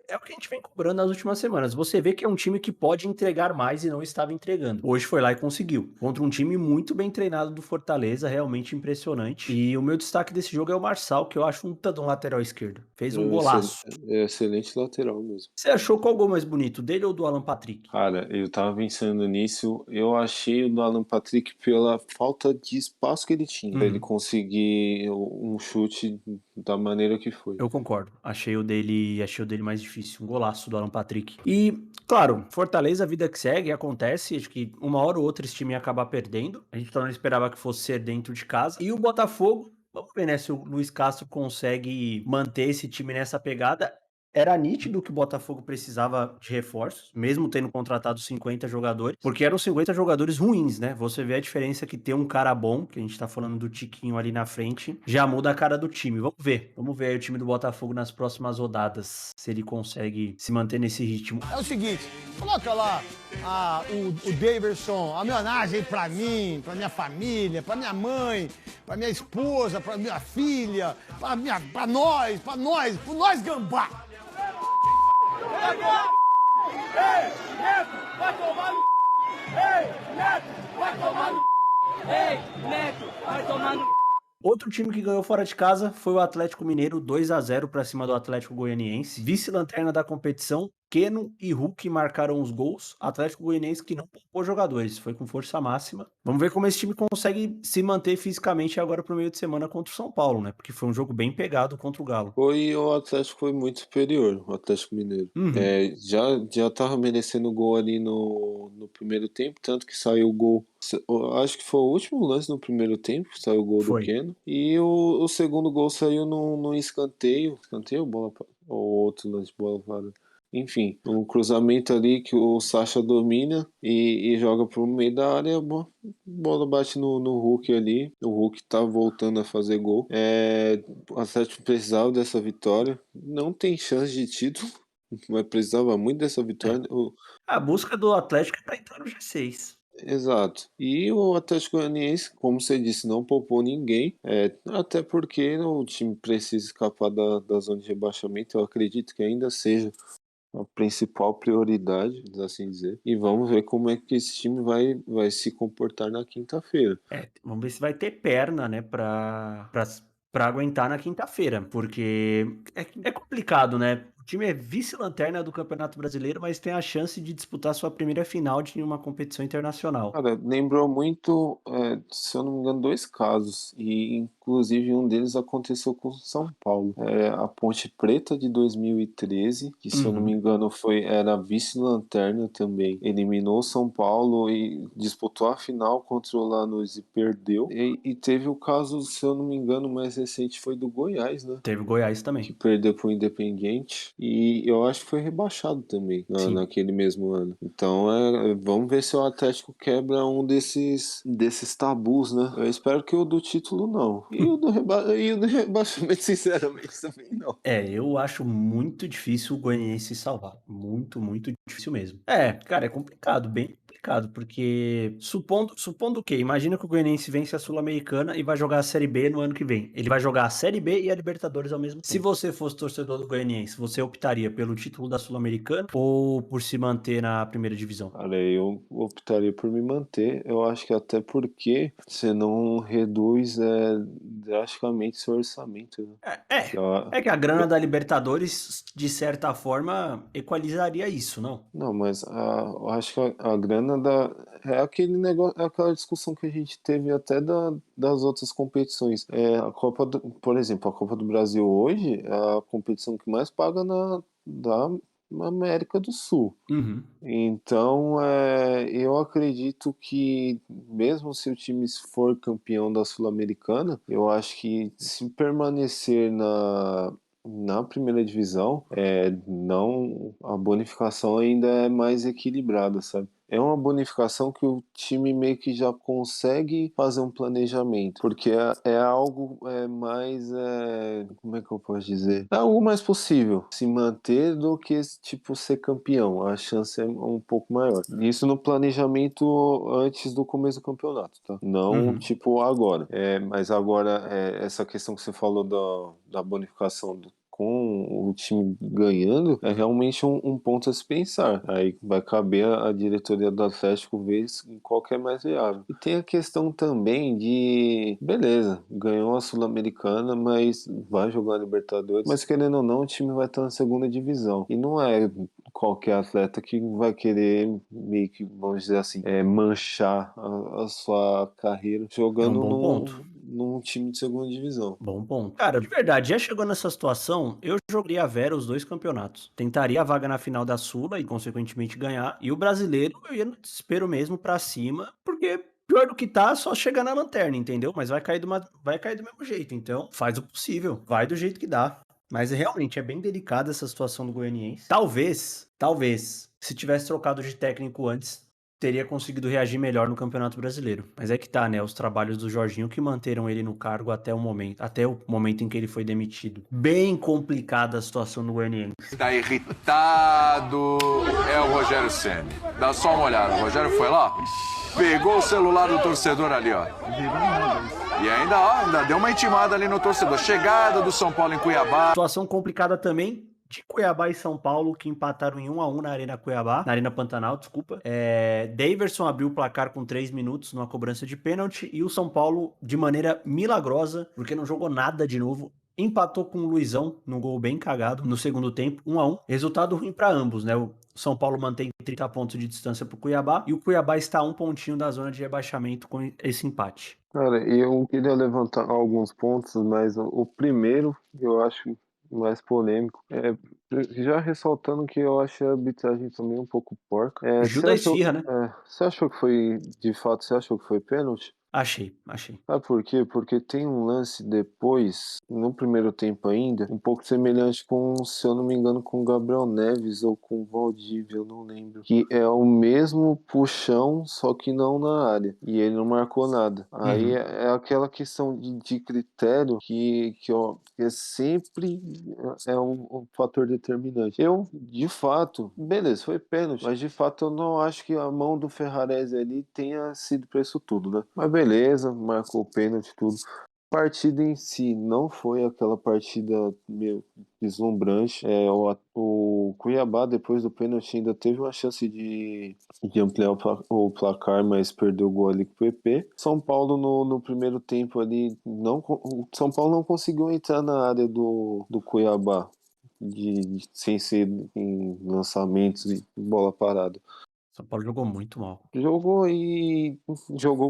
Speaker 1: é o que a gente vem cobrando nas últimas semanas. Você vê que é um time que pode entregar mais e não estava entregando. Hoje foi lá e conseguiu. Contra um time muito bem treinado do Fortaleza, realmente impressionante. E o meu destaque desse jogo é o Marçal, que eu acho um lateral esquerdo. Fez um golaço.
Speaker 2: Excelente lateral mesmo.
Speaker 1: Você achou qual gol mais bonito, dele ou do Alan Patrick?
Speaker 2: Cara, eu tava pensando nisso. Eu achei o do Alan Patrick pela falta de espaço que ele tinha. Pra ele conseguir um chute da maneira que foi.
Speaker 1: Eu concordo. Achei o dele mais difícil. Um golaço do Alan Patrick. E, claro, Fortaleza, a vida que segue, acontece. Acho que uma hora ou outra esse time ia acabar perdendo. A gente não esperava que fosse ser dentro de casa. E o Botafogo, vamos ver, né, se o Luiz Castro consegue manter esse time nessa pegada. Era nítido que o Botafogo precisava de reforços, mesmo tendo contratado 50 jogadores, porque eram 50 jogadores ruins, né? Você vê a diferença que ter um cara bom, que a gente tá falando do Tiquinho ali na frente, já muda a cara do time. Vamos ver aí o time do Botafogo nas próximas rodadas, se ele consegue se manter nesse ritmo.
Speaker 11: É o seguinte, coloca lá o Daverson, a minha homenagem pra mim, pra minha família, pra minha mãe, pra minha esposa, pra minha filha, pra nós gambá!
Speaker 8: Ei, Neto, vai tomar no... Ei, Neto, vai tomar no... Ei, Neto, vai tomar no...
Speaker 1: Outro time que ganhou fora de casa foi o Atlético Mineiro, 2-0 para cima do Atlético Goianiense. Vice-lanterna da competição, Keno e Hulk marcaram os gols. Atlético Goianiense que não poupou jogadores, foi com força máxima. Vamos ver como esse time consegue se manter fisicamente agora pro meio de semana contra o São Paulo, né? Porque foi um jogo bem pegado contra o Galo.
Speaker 2: O Atlético foi muito superior, o Atlético Mineiro. Já tava merecendo o gol ali no primeiro tempo, tanto que saiu o gol. Acho que foi o último lance no primeiro tempo, saiu o gol do Keno. E o segundo gol saiu num escanteio. Escanteio, bola ou outro lance de bola parada. Enfim, um cruzamento ali que o Sacha domina e joga pro meio da área, a bola bate no Hulk ali. O Hulk tá voltando a fazer gol. O Atlético precisava dessa vitória. Não tem chance de título, mas precisava muito dessa vitória.
Speaker 1: A busca do Atlético é pra entrar no G6.
Speaker 2: Exato. E o Atlético Goianiense, como você disse, não poupou ninguém, até porque o time precisa escapar da zona de rebaixamento. Eu acredito que ainda seja a principal prioridade, assim dizer. E vamos ver como é que esse time vai se comportar na quinta-feira.
Speaker 1: Vamos ver se vai ter perna, né, pra aguentar na quinta-feira, porque é complicado, né? O time é vice-lanterna do Campeonato Brasileiro, mas tem a chance de disputar sua primeira final de uma competição internacional.
Speaker 2: Cara, lembrou muito, se eu não me engano, 2 casos, e inclusive um deles aconteceu com o São Paulo. A Ponte Preta de 2013, que se eu não me engano era vice-lanterna também, eliminou o São Paulo e disputou a final contra o Lanús e perdeu. E teve o caso, se eu não me engano, mais recente foi do Goiás, né?
Speaker 1: Teve o Goiás também.
Speaker 2: Que perdeu pro Independiente, e eu acho que foi rebaixado também naquele mesmo ano. Então vamos ver se o Atlético quebra um desses tabus, né? Eu espero que o do título não. E o do rebaixamento, sinceramente, também não.
Speaker 1: Eu acho muito difícil o Goianiense se salvar. Muito, muito difícil mesmo. Cara, é complicado, bem complicado, porque supondo o quê? Imagina que o Goianiense vence a Sul-Americana e vai jogar a Série B no ano que vem. Ele vai jogar a Série B e a Libertadores ao mesmo tempo. Se você fosse torcedor do Goianiense, você optaria pelo título da Sul-Americana ou por se manter na primeira divisão?
Speaker 2: Cara, eu optaria por me manter. Eu acho que até porque você não reduz drasticamente seu orçamento, né?
Speaker 1: É que a grana da Libertadores, de certa forma, equalizaria isso, não?
Speaker 2: Não, mas eu acho que a grana é aquele negócio, é aquela discussão que a gente teve até das outras competições. Por exemplo, a Copa do Brasil hoje é a competição que mais paga da América do Sul. Então, eu acredito que mesmo se o time for campeão da Sul-Americana, eu acho que se permanecer na primeira divisão, a bonificação ainda é mais equilibrada, sabe? É uma bonificação que o time meio que já consegue fazer um planejamento, porque é algo mais, como é que eu posso dizer? É algo mais possível se manter do que tipo ser campeão. A chance é um pouco maior. Isso no planejamento antes do começo do campeonato, tá? Não tipo agora. Mas agora essa questão que você falou da bonificação com o time ganhando, é realmente um ponto a se pensar. Aí vai caber a diretoria do Atlético ver qual que é mais viável. E tem a questão também de, beleza, ganhou a Sul-Americana, mas vai jogar a Libertadores, mas querendo ou não, o time vai estar na segunda divisão. E não é qualquer atleta que vai querer meio que, vamos dizer assim, manchar a sua carreira jogando num time de segunda divisão.
Speaker 1: Bom ponto. Cara, de verdade, já chegou nessa situação, eu jogaria a Vera os 2 campeonatos. Tentaria a vaga na final da Sula e, consequentemente, ganhar. E o brasileiro, eu ia no desespero mesmo pra cima, porque pior do que tá, só chegar na lanterna, entendeu? Mas vai cair do mesmo jeito. Então, faz o possível. Vai do jeito que dá. Mas realmente é bem delicada essa situação do Goianiense. Talvez, se tivesse trocado de técnico antes, teria conseguido reagir melhor no Campeonato Brasileiro. Mas é que tá, né? Os trabalhos do Jorginho que manteram ele no cargo até o momento em que ele foi demitido. Bem complicada a situação do Goianiense.
Speaker 14: Tá irritado, é o Rogério Ceni. Dá só uma olhada, o Rogério foi lá, pegou o celular do torcedor ali, ó. E ainda deu uma intimada ali no torcedor. Chegada do São Paulo em Cuiabá.
Speaker 1: Situação complicada também de Cuiabá e São Paulo, que empataram em 1-1 na Arena Pantanal, desculpa. Daverson abriu o placar com 3 minutos numa cobrança de pênalti e o São Paulo, de maneira milagrosa, porque não jogou nada de novo, empatou com o Luizão num gol bem cagado no segundo tempo, 1-1. Resultado ruim para ambos, né? O São Paulo mantém 30 pontos de distância pro Cuiabá e o Cuiabá está a 1 pontinho da zona de rebaixamento com esse empate.
Speaker 2: Cara, eu queria levantar alguns pontos, mas o primeiro eu acho mais polêmico. Já ressaltando que eu acho a arbitragem também um pouco porca.
Speaker 1: Ajuda a esfirra, né?
Speaker 2: Você achou que foi, de fato, você achou que foi pênalti?
Speaker 1: Achei.
Speaker 2: Sabe por quê? Porque tem um lance depois, no primeiro tempo ainda, um pouco semelhante com, se eu não me engano, com o Gabriel Neves ou com o Valdívia, eu não lembro. Que é o mesmo puxão, só que não na área. E ele não marcou nada. Aí é aquela questão de critério que é sempre um fator determinante. Eu, de fato, beleza, foi pênalti, mas de fato eu não acho que a mão do Ferrarese ali tenha sido pra isso tudo, né? Mas beleza, marcou o pênalti, tudo. A partida em si não foi aquela partida meio deslumbrante. O Cuiabá, depois do pênalti, ainda teve uma chance de ampliar o placar, mas perdeu o gol ali com o PP. São Paulo, no primeiro tempo ali, o São Paulo não conseguiu entrar na área do Cuiabá, sem ser em lançamentos e bola parada.
Speaker 1: São Paulo jogou muito mal.
Speaker 2: Jogou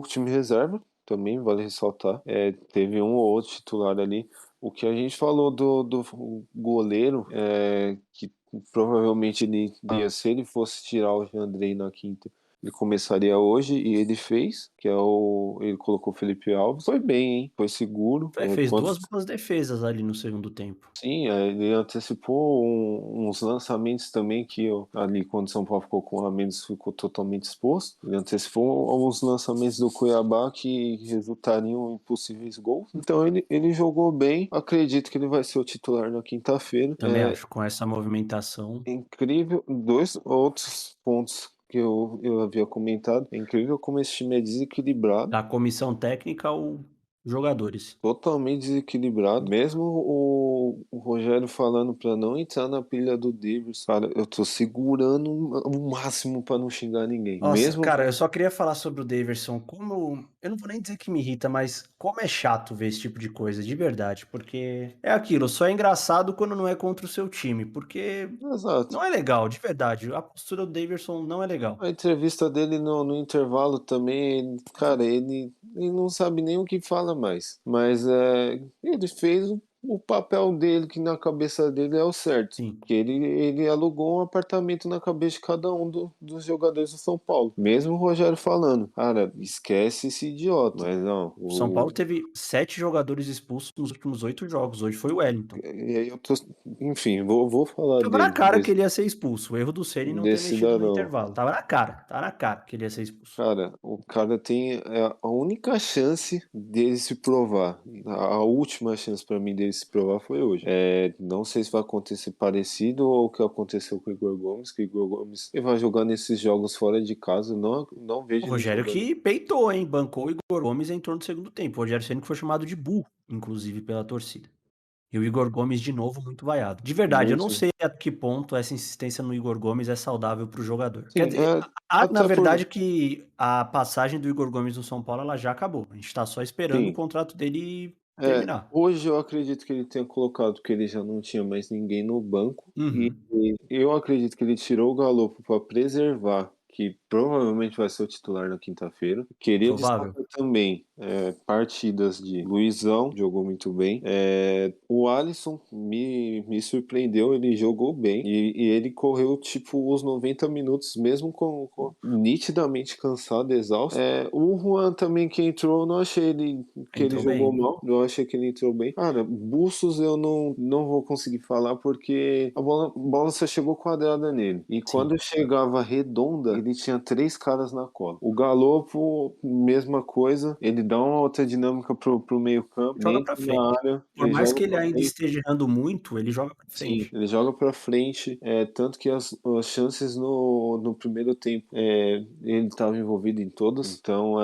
Speaker 2: com o time reserva, também vale ressaltar. Teve um ou outro titular ali. O que a gente falou do goleiro, que provavelmente se ele fosse tirar o Jandrei na quinta, ele começaria hoje, e ele fez, ele colocou o Felipe Alves. Foi bem, hein? Foi seguro.
Speaker 1: Fez duas boas defesas ali no segundo tempo.
Speaker 2: Sim, ele antecipou uns lançamentos também que ali, quando o São Paulo ficou com a menos, ficou totalmente exposto. Ele antecipou alguns lançamentos do Cuiabá que resultariam em possíveis gols. Então ele jogou bem. Acredito que ele vai ser o titular na quinta-feira.
Speaker 1: Também acho, com essa movimentação.
Speaker 2: Incrível. 2 outros pontos que eu havia comentado. É incrível como esse time é desequilibrado.
Speaker 1: Da comissão técnica ou jogadores.
Speaker 2: Totalmente desequilibrado. Mesmo o Rogério falando pra não entrar na pilha do Davis, cara, eu tô segurando o máximo pra não xingar ninguém.
Speaker 1: Nossa, cara, eu só queria falar sobre o Daverson. Eu não vou nem dizer que me irrita, mas como é chato ver esse tipo de coisa, de verdade. Porque é aquilo, só é engraçado quando não é contra o seu time. Porque não é legal, de verdade. A postura do Daverson não é legal.
Speaker 2: A entrevista dele no intervalo também, cara, ele não sabe nem o que fala mais. Mas ele fez o papel dele, que na cabeça dele é o certo.
Speaker 1: Sim.
Speaker 2: Que ele alugou um apartamento na cabeça de cada um dos jogadores do São Paulo. Mesmo o Rogério falando, cara, esquece esse idiota. Mas não.
Speaker 1: O São Paulo teve 7 jogadores expulsos nos últimos 8 jogos. Hoje foi o Wellington.
Speaker 2: E aí enfim, vou falar
Speaker 1: Tava na cara que ele ia ser expulso. O erro do Ceni não ter mexido no intervalo. Tá na cara que ele ia ser expulso.
Speaker 2: Cara, o cara tem a única chance dele se provar. A última chance pra mim dele se provar foi hoje. Não sei se vai acontecer parecido ou o que aconteceu com o Igor Gomes, que o Igor Gomes ele vai jogar nesses jogos fora de casa. Não vejo.
Speaker 1: O Rogério que peitou, hein? Bancou o Igor Gomes em torno do segundo tempo. O Rogério Ceni que foi chamado de burro, inclusive, pela torcida. E o Igor Gomes, de novo, muito vaiado. De verdade, eu não sei a que ponto essa insistência no Igor Gomes é saudável pro jogador.
Speaker 2: Sim,
Speaker 1: Quer dizer, na verdade, que a passagem do Igor Gomes no São Paulo, ela já acabou. A gente tá só esperando o contrato dele terminar.
Speaker 2: Hoje eu acredito que ele tenha colocado, porque ele já não tinha mais ninguém no banco. E eu acredito que ele tirou o Galopo para preservar, que provavelmente vai ser o titular na quinta-feira. Queria destacar também partidas de Luizão, jogou muito bem. O Alisson me surpreendeu, ele jogou bem. E ele correu tipo os 90 minutos, mesmo com nitidamente cansado, exausto. O Juan também que entrou, não achei ele jogou mal. Eu achei que ele entrou bem. Cara, Bustos eu não vou conseguir falar porque a bola só chegou quadrada nele. E quando chegava redonda, ele tinha 3 caras na cola. O Galopo, mesma coisa, ele dá uma outra dinâmica pro meio campo,
Speaker 1: joga pra frente.
Speaker 2: Na área,
Speaker 1: por mais que ele ainda esteja errando muito, ele joga pra frente.
Speaker 2: Sim, ele joga pra frente, tanto que as chances no primeiro tempo, ele estava envolvido em todas, então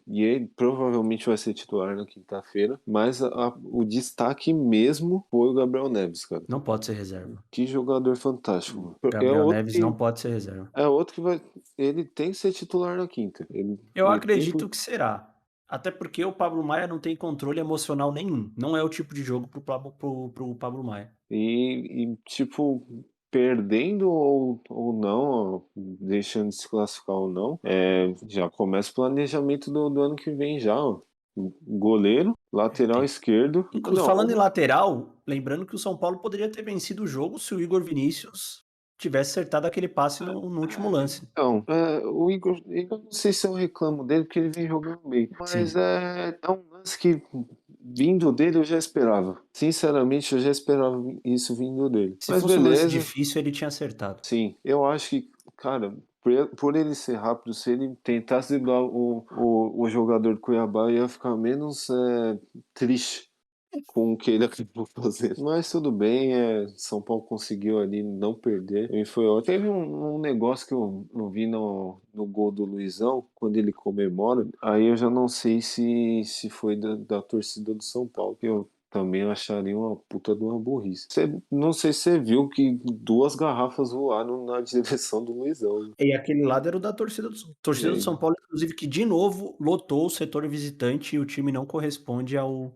Speaker 2: e ele provavelmente vai ser titular na quinta-feira, mas o destaque mesmo foi o Gabriel Neves, cara.
Speaker 1: Não pode ser reserva.
Speaker 2: Que jogador fantástico.
Speaker 1: Gabriel Neves não pode ser reserva.
Speaker 2: É outro que ele tem que ser titular na quinta.
Speaker 1: Eu acredito que será. Até porque o Pablo Maia não tem controle emocional nenhum. Não é o tipo de jogo pro Pablo Maia.
Speaker 2: E tipo, perdendo ou não, deixando de se classificar ou não, já começa o planejamento do ano que vem já. Ó. Goleiro, lateral esquerdo.
Speaker 1: Falando em lateral, lembrando que o São Paulo poderia ter vencido o jogo se o Igor Vinícius tivesse acertado aquele passe no último lance.
Speaker 2: Então, o Igor, eu não sei se eu reclamo dele, porque ele vem jogando bem. Mas
Speaker 1: Sim.
Speaker 2: é um lance que, vindo dele, eu já esperava. Sinceramente, eu já esperava isso vindo dele.
Speaker 1: Se
Speaker 2: Mas
Speaker 1: fosse um lance
Speaker 2: beleza.
Speaker 1: difícil, ele tinha acertado.
Speaker 2: Sim, eu acho que, cara, por ele ser rápido, se ele tentasse driblar o jogador do Cuiabá, ia ficar menos triste com o que ele acabou fazendo. Mas tudo bem, São Paulo conseguiu ali não perder. E foi ótimo. Teve um negócio que eu vi no gol do Luizão, quando ele comemora, aí eu já não sei se foi da torcida do São Paulo, que eu também acharia uma puta de uma burrice. Não sei se você viu que 2 garrafas voaram na direção do Luizão.
Speaker 1: E aquele lado era o da torcida do São Paulo, inclusive, que de novo lotou o setor visitante e o time não corresponde ao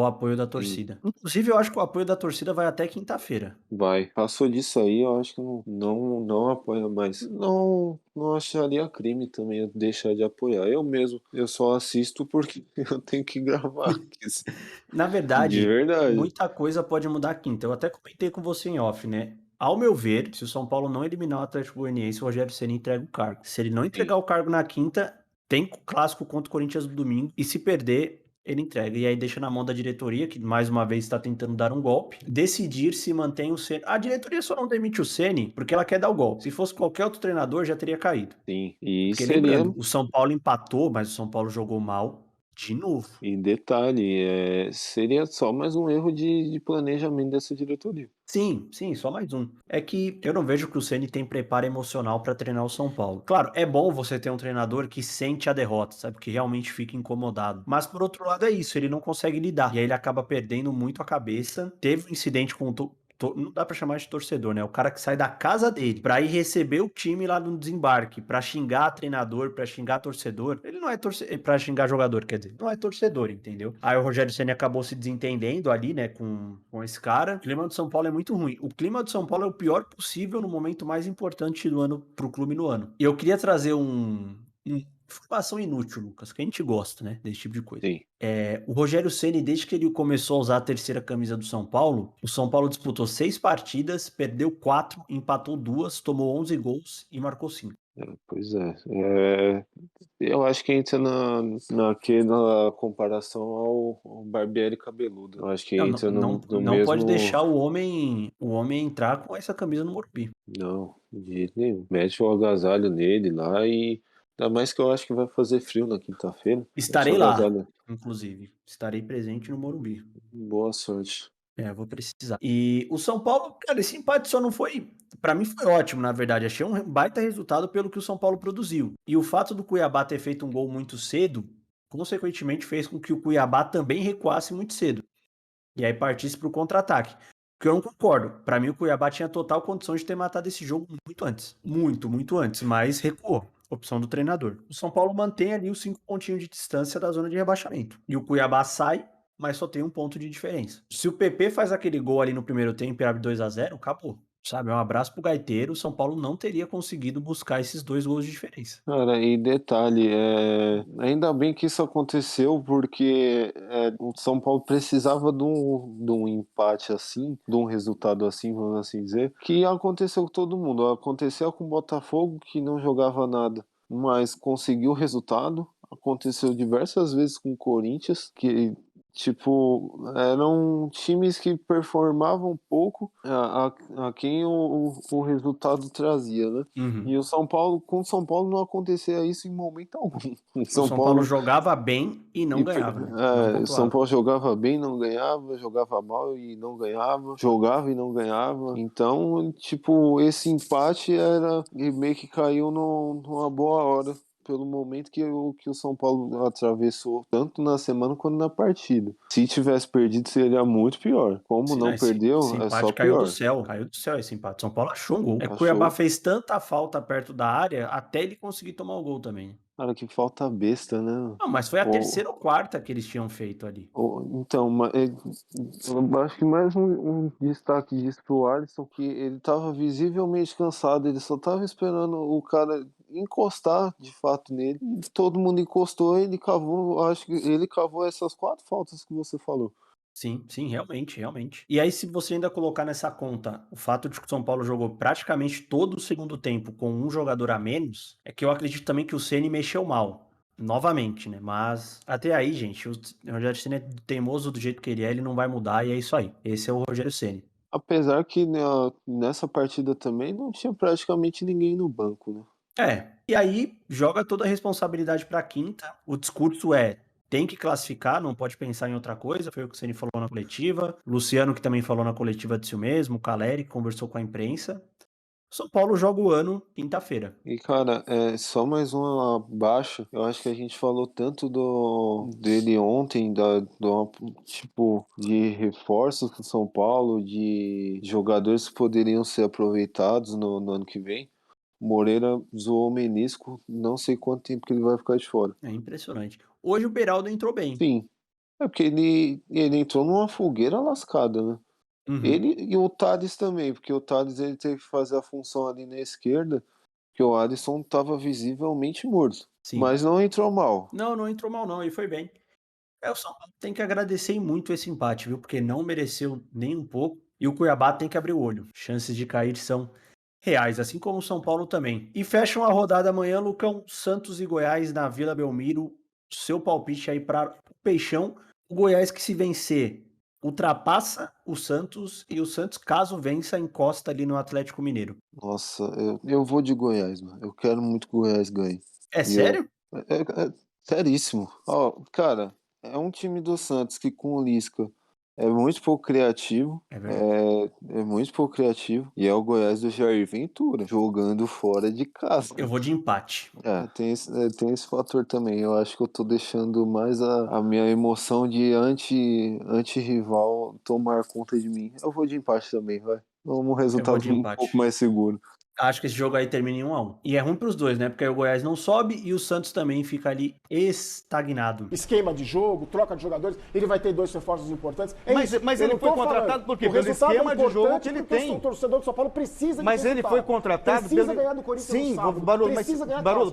Speaker 1: apoio da torcida. Inclusive, eu acho que o apoio da torcida vai até quinta-feira.
Speaker 2: Vai. Passou disso aí, eu acho que não apoia mais. Não acharia crime também eu deixar de apoiar. Eu só assisto porque eu tenho que gravar.
Speaker 1: Na verdade,
Speaker 2: De verdade.
Speaker 1: muita coisa pode mudar quinta. Eu até comentei com você em off, né? Ao meu ver, se o São Paulo não eliminar o Atlético Goianiense, o Rogério Ceni entrega o cargo. Se ele não entregar o cargo na quinta, tem clássico contra o Corinthians no domingo. E se perder, ele entrega. E aí deixa na mão da diretoria, que mais uma vez está tentando dar um golpe, decidir se mantém o Ceni. A diretoria só não demite o Ceni porque ela quer dar o golpe. Se fosse qualquer outro treinador, já teria caído.
Speaker 2: Sim, e
Speaker 1: Porque
Speaker 2: seria...
Speaker 1: lembrando, o São Paulo empatou, mas o São Paulo jogou mal de novo.
Speaker 2: E detalhe, seria só mais um erro de planejamento dessa diretoria.
Speaker 1: Sim, só mais um. É que eu não vejo que o Ceni tem preparo emocional para treinar o São Paulo. Claro, é bom você ter um treinador que sente a derrota, sabe? Que realmente fica incomodado. Mas por outro lado é isso, ele não consegue lidar. E aí ele acaba perdendo muito a cabeça. Teve um incidente com não dá pra chamar de torcedor, né? O cara que sai da casa dele pra ir receber o time lá no desembarque, pra xingar treinador, pra xingar torcedor. Ele não é pra xingar jogador, quer dizer, não é torcedor, entendeu? Aí o Rogério Ceni acabou se desentendendo ali, né, com esse cara. O clima do São Paulo é muito ruim. O clima do São Paulo é o pior possível no momento mais importante do ano pro clube no ano. E eu queria trazer informação inútil, Lucas, que a gente gosta, né, desse tipo de coisa.
Speaker 2: Sim.
Speaker 1: O Rogério Ceni, desde que ele começou a usar a terceira camisa do São Paulo, o São Paulo disputou 6 partidas, perdeu 4, empatou 2, tomou 11 gols e marcou 5.
Speaker 2: Pois é. Eu acho que entra naquela comparação ao Barbieri cabeludo. Eu acho que entra no
Speaker 1: Não
Speaker 2: mesmo...
Speaker 1: pode deixar o homem entrar com essa camisa no Morumbi.
Speaker 2: Não, de jeito nenhum. Mete o agasalho nele lá e... Ainda mais que eu acho que vai fazer frio na quinta-feira.
Speaker 1: Estarei lá, inclusive. Estarei presente no Morumbi.
Speaker 2: Boa sorte.
Speaker 1: Vou precisar. E o São Paulo, cara, esse empate só não foi... Pra mim foi ótimo, na verdade. Achei um baita resultado pelo que o São Paulo produziu. E o fato do Cuiabá ter feito um gol muito cedo, consequentemente fez com que o Cuiabá também recuasse muito cedo. E aí partisse pro contra-ataque. Porque eu não concordo. Pra mim o Cuiabá tinha total condição de ter matado esse jogo muito antes. Muito antes. Mas recuou. Opção do treinador. O São Paulo mantém ali os 5 pontinhos de distância da zona de rebaixamento. E o Cuiabá sai, mas só tem 1 ponto de diferença. Se o PP faz aquele gol ali no primeiro tempo e abre 2-0, acabou. Sabe, um abraço pro Gaiteiro, o São Paulo não teria conseguido buscar esses 2 gols de diferença.
Speaker 2: Cara, e detalhe, ainda bem que isso aconteceu, porque o São Paulo precisava de um empate assim, de um resultado assim, vamos assim dizer, que aconteceu com todo mundo. Aconteceu com o Botafogo, que não jogava nada, mas conseguiu o resultado. Aconteceu diversas vezes com o Corinthians, que... Tipo, eram times que performavam pouco a quem o resultado trazia, né? E o São Paulo, com o São Paulo não acontecia isso em momento algum.
Speaker 1: O São Paulo jogava bem e não ganhava, né?
Speaker 2: O São Paulo jogava bem e não ganhava, jogava mal e não ganhava, jogava e não ganhava. Então, tipo, esse empate meio que caiu numa boa hora, pelo momento que o São Paulo atravessou tanto na semana quanto na partida. Se tivesse perdido, seria muito pior. Como não perdeu,
Speaker 1: esse empate
Speaker 2: só
Speaker 1: caiu
Speaker 2: pior.
Speaker 1: Caiu do céu esse empate. São Paulo achou um gol. O Cuiabá fez tanta falta perto da área até ele conseguir tomar o gol também.
Speaker 2: Cara, que falta besta, né?
Speaker 1: Não, mas foi a terceira ou quarta que eles tinham feito ali.
Speaker 2: Então, eu acho que mais um destaque disso pro Alisson, que ele tava visivelmente cansado, ele só tava esperando o cara encostar de fato nele. Todo mundo encostou, ele cavou, acho que ele cavou essas 4 faltas que você falou.
Speaker 1: Sim, realmente. E aí, se você ainda colocar nessa conta o fato de que o São Paulo jogou praticamente todo o segundo tempo com um jogador a menos, é que eu acredito também que o Ceni mexeu mal. Novamente, né? Mas até aí, gente, o Rogério Ceni é teimoso do jeito que ele não vai mudar e é isso aí. Esse é o Rogério Ceni.
Speaker 2: Apesar que nessa partida também não tinha praticamente ninguém no banco, né?
Speaker 1: E aí joga toda a responsabilidade pra quinta. O discurso tem que classificar, não pode pensar em outra coisa. Foi o que o Ceni falou na coletiva. Luciano, que também falou na coletiva, disse o mesmo. O Caleri, que conversou com a imprensa. São Paulo joga o ano quinta-feira.
Speaker 2: E, cara, só mais uma baixa. Eu acho que a gente falou tanto dele ontem, tipo, de reforços pro São Paulo, de jogadores que poderiam ser aproveitados no ano que vem. Moreira zoou o menisco, não sei quanto tempo que ele vai ficar de fora.
Speaker 1: É impressionante. Hoje o Beraldo entrou bem.
Speaker 2: Sim. É porque ele entrou numa fogueira lascada, né?
Speaker 1: Uhum.
Speaker 2: Ele e o Thales também, porque o Thales ele teve que fazer a função ali na esquerda, que o Alisson estava visivelmente morto.
Speaker 1: Sim.
Speaker 2: Mas não entrou mal.
Speaker 1: Não entrou mal não, ele foi bem. O São Paulo tem que agradecer muito esse empate, viu? Porque não mereceu nem um pouco. E o Cuiabá tem que abrir o olho. Chances de cair são reais, assim como o São Paulo também. E fecham a rodada amanhã, Lucão, Santos e Goiás na Vila Belmiro. Seu palpite aí para o Peixão. O Goiás que se vencer ultrapassa o Santos e o Santos, caso vença, encosta ali no Atlético Mineiro.
Speaker 2: Nossa, eu vou de Goiás, mano. Eu quero muito que o Goiás ganhe.
Speaker 1: É sério?
Speaker 2: É seríssimo. Ó, cara, é um time do Santos que com o Lisca é muito pouco criativo. É muito pouco criativo. E é o Goiás do Jair Ventura, jogando fora de casa.
Speaker 1: Eu vou de empate.
Speaker 2: Tem esse fator também. Eu acho que eu tô deixando mais a minha emoção de anti-rival tomar conta de mim. Eu vou de empate também, vai. Vamos um resultado um pouco mais seguro.
Speaker 1: Acho que esse jogo aí termina em 1-1. E é ruim pros dois, né? Porque aí o Goiás não sobe e o Santos também fica ali estagnado.
Speaker 15: Esquema de jogo, troca de jogadores, ele vai ter 2 reforços importantes.
Speaker 16: Mas ele foi contratado por quê? Pelo esquema de jogo que ele tem.
Speaker 15: O torcedor do São Paulo precisa de
Speaker 16: Mas ele foi contratado
Speaker 15: precisa ganhar do Corinthians no sábado.
Speaker 16: Barolo,
Speaker 15: precisa ganhar
Speaker 16: Barolo,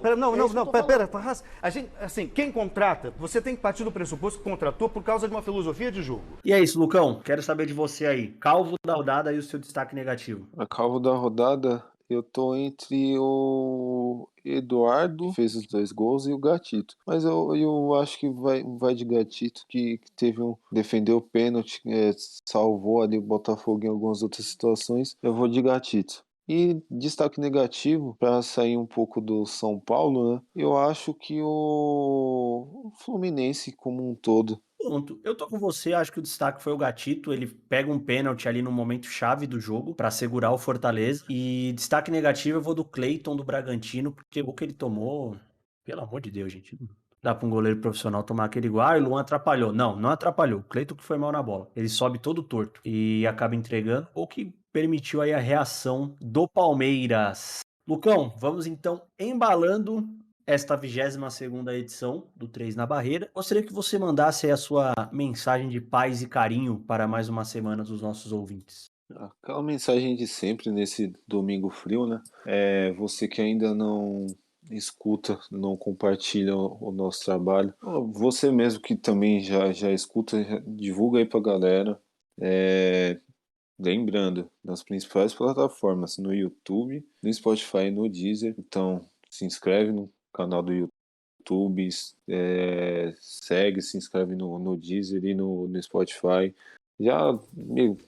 Speaker 16: pera, Farras. A gente, assim, quem contrata, você tem que partir do pressuposto que contratou por causa de uma filosofia de jogo.
Speaker 1: E é isso, Lucão. Quero saber de você aí. Calvo da rodada e o seu destaque negativo.
Speaker 2: A calvo da rodada... Eu tô entre o Eduardo, que fez os 2 gols, e o Gatito. Mas eu acho que vai de Gatito, que defendeu o pênalti, salvou ali o Botafogo em algumas outras situações. Eu vou de Gatito. E destaque negativo, para sair um pouco do São Paulo, né? Eu acho que o Fluminense como um todo.
Speaker 1: Ponto. Eu tô com você, acho que o destaque foi o Gatito, ele pega um pênalti ali no momento chave do jogo pra segurar o Fortaleza. E destaque negativo eu vou do Cleiton do Bragantino, porque o que ele tomou, pelo amor de Deus, gente, não dá pra um goleiro profissional tomar aquele igual, e o Luan atrapalhou. Não atrapalhou, o Cleiton que foi mal na bola. Ele sobe todo torto e acaba entregando, ou que permitiu aí a reação do Palmeiras. Lucão, vamos então embalando esta 22ª edição do 3 na Barreira. Gostaria que você mandasse aí a sua mensagem de paz e carinho para mais uma semana dos nossos ouvintes.
Speaker 2: Aquela mensagem de sempre nesse domingo frio, né? Você que ainda não escuta, não compartilha o nosso trabalho. Você mesmo que também já escuta, divulga aí pra galera. Lembrando, nas principais plataformas, no YouTube, no Spotify e no Deezer. Então, se inscreve no canal do YouTube, se inscreve no Deezer e no Spotify. Já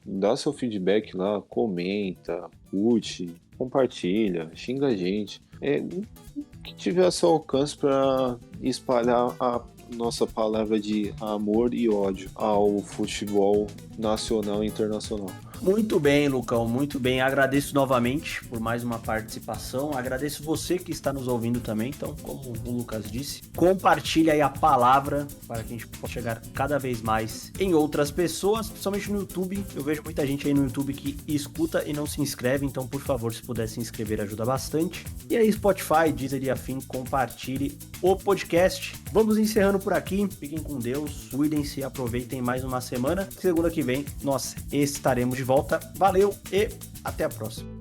Speaker 2: dá seu feedback lá, comenta, curte, compartilha, xinga a gente. Que tiver a seu alcance para espalhar a nossa palavra de amor e ódio ao futebol nacional e internacional.
Speaker 1: Muito bem, Lucão, muito bem. Agradeço novamente por mais uma participação. Agradeço você que está nos ouvindo também. Então, como o Lucas disse, compartilha aí a palavra para que a gente possa chegar cada vez mais em outras pessoas, principalmente no YouTube. Eu vejo muita gente aí no YouTube que escuta e não se inscreve. Então, por favor, se puder se inscrever, ajuda bastante. E aí, Spotify, Deezer e afim, compartilhe o podcast. Vamos encerrando por aqui. Fiquem com Deus, cuidem-se e aproveitem mais uma semana. Segunda que vem, nós estaremos de volta. Valeu e até a próxima.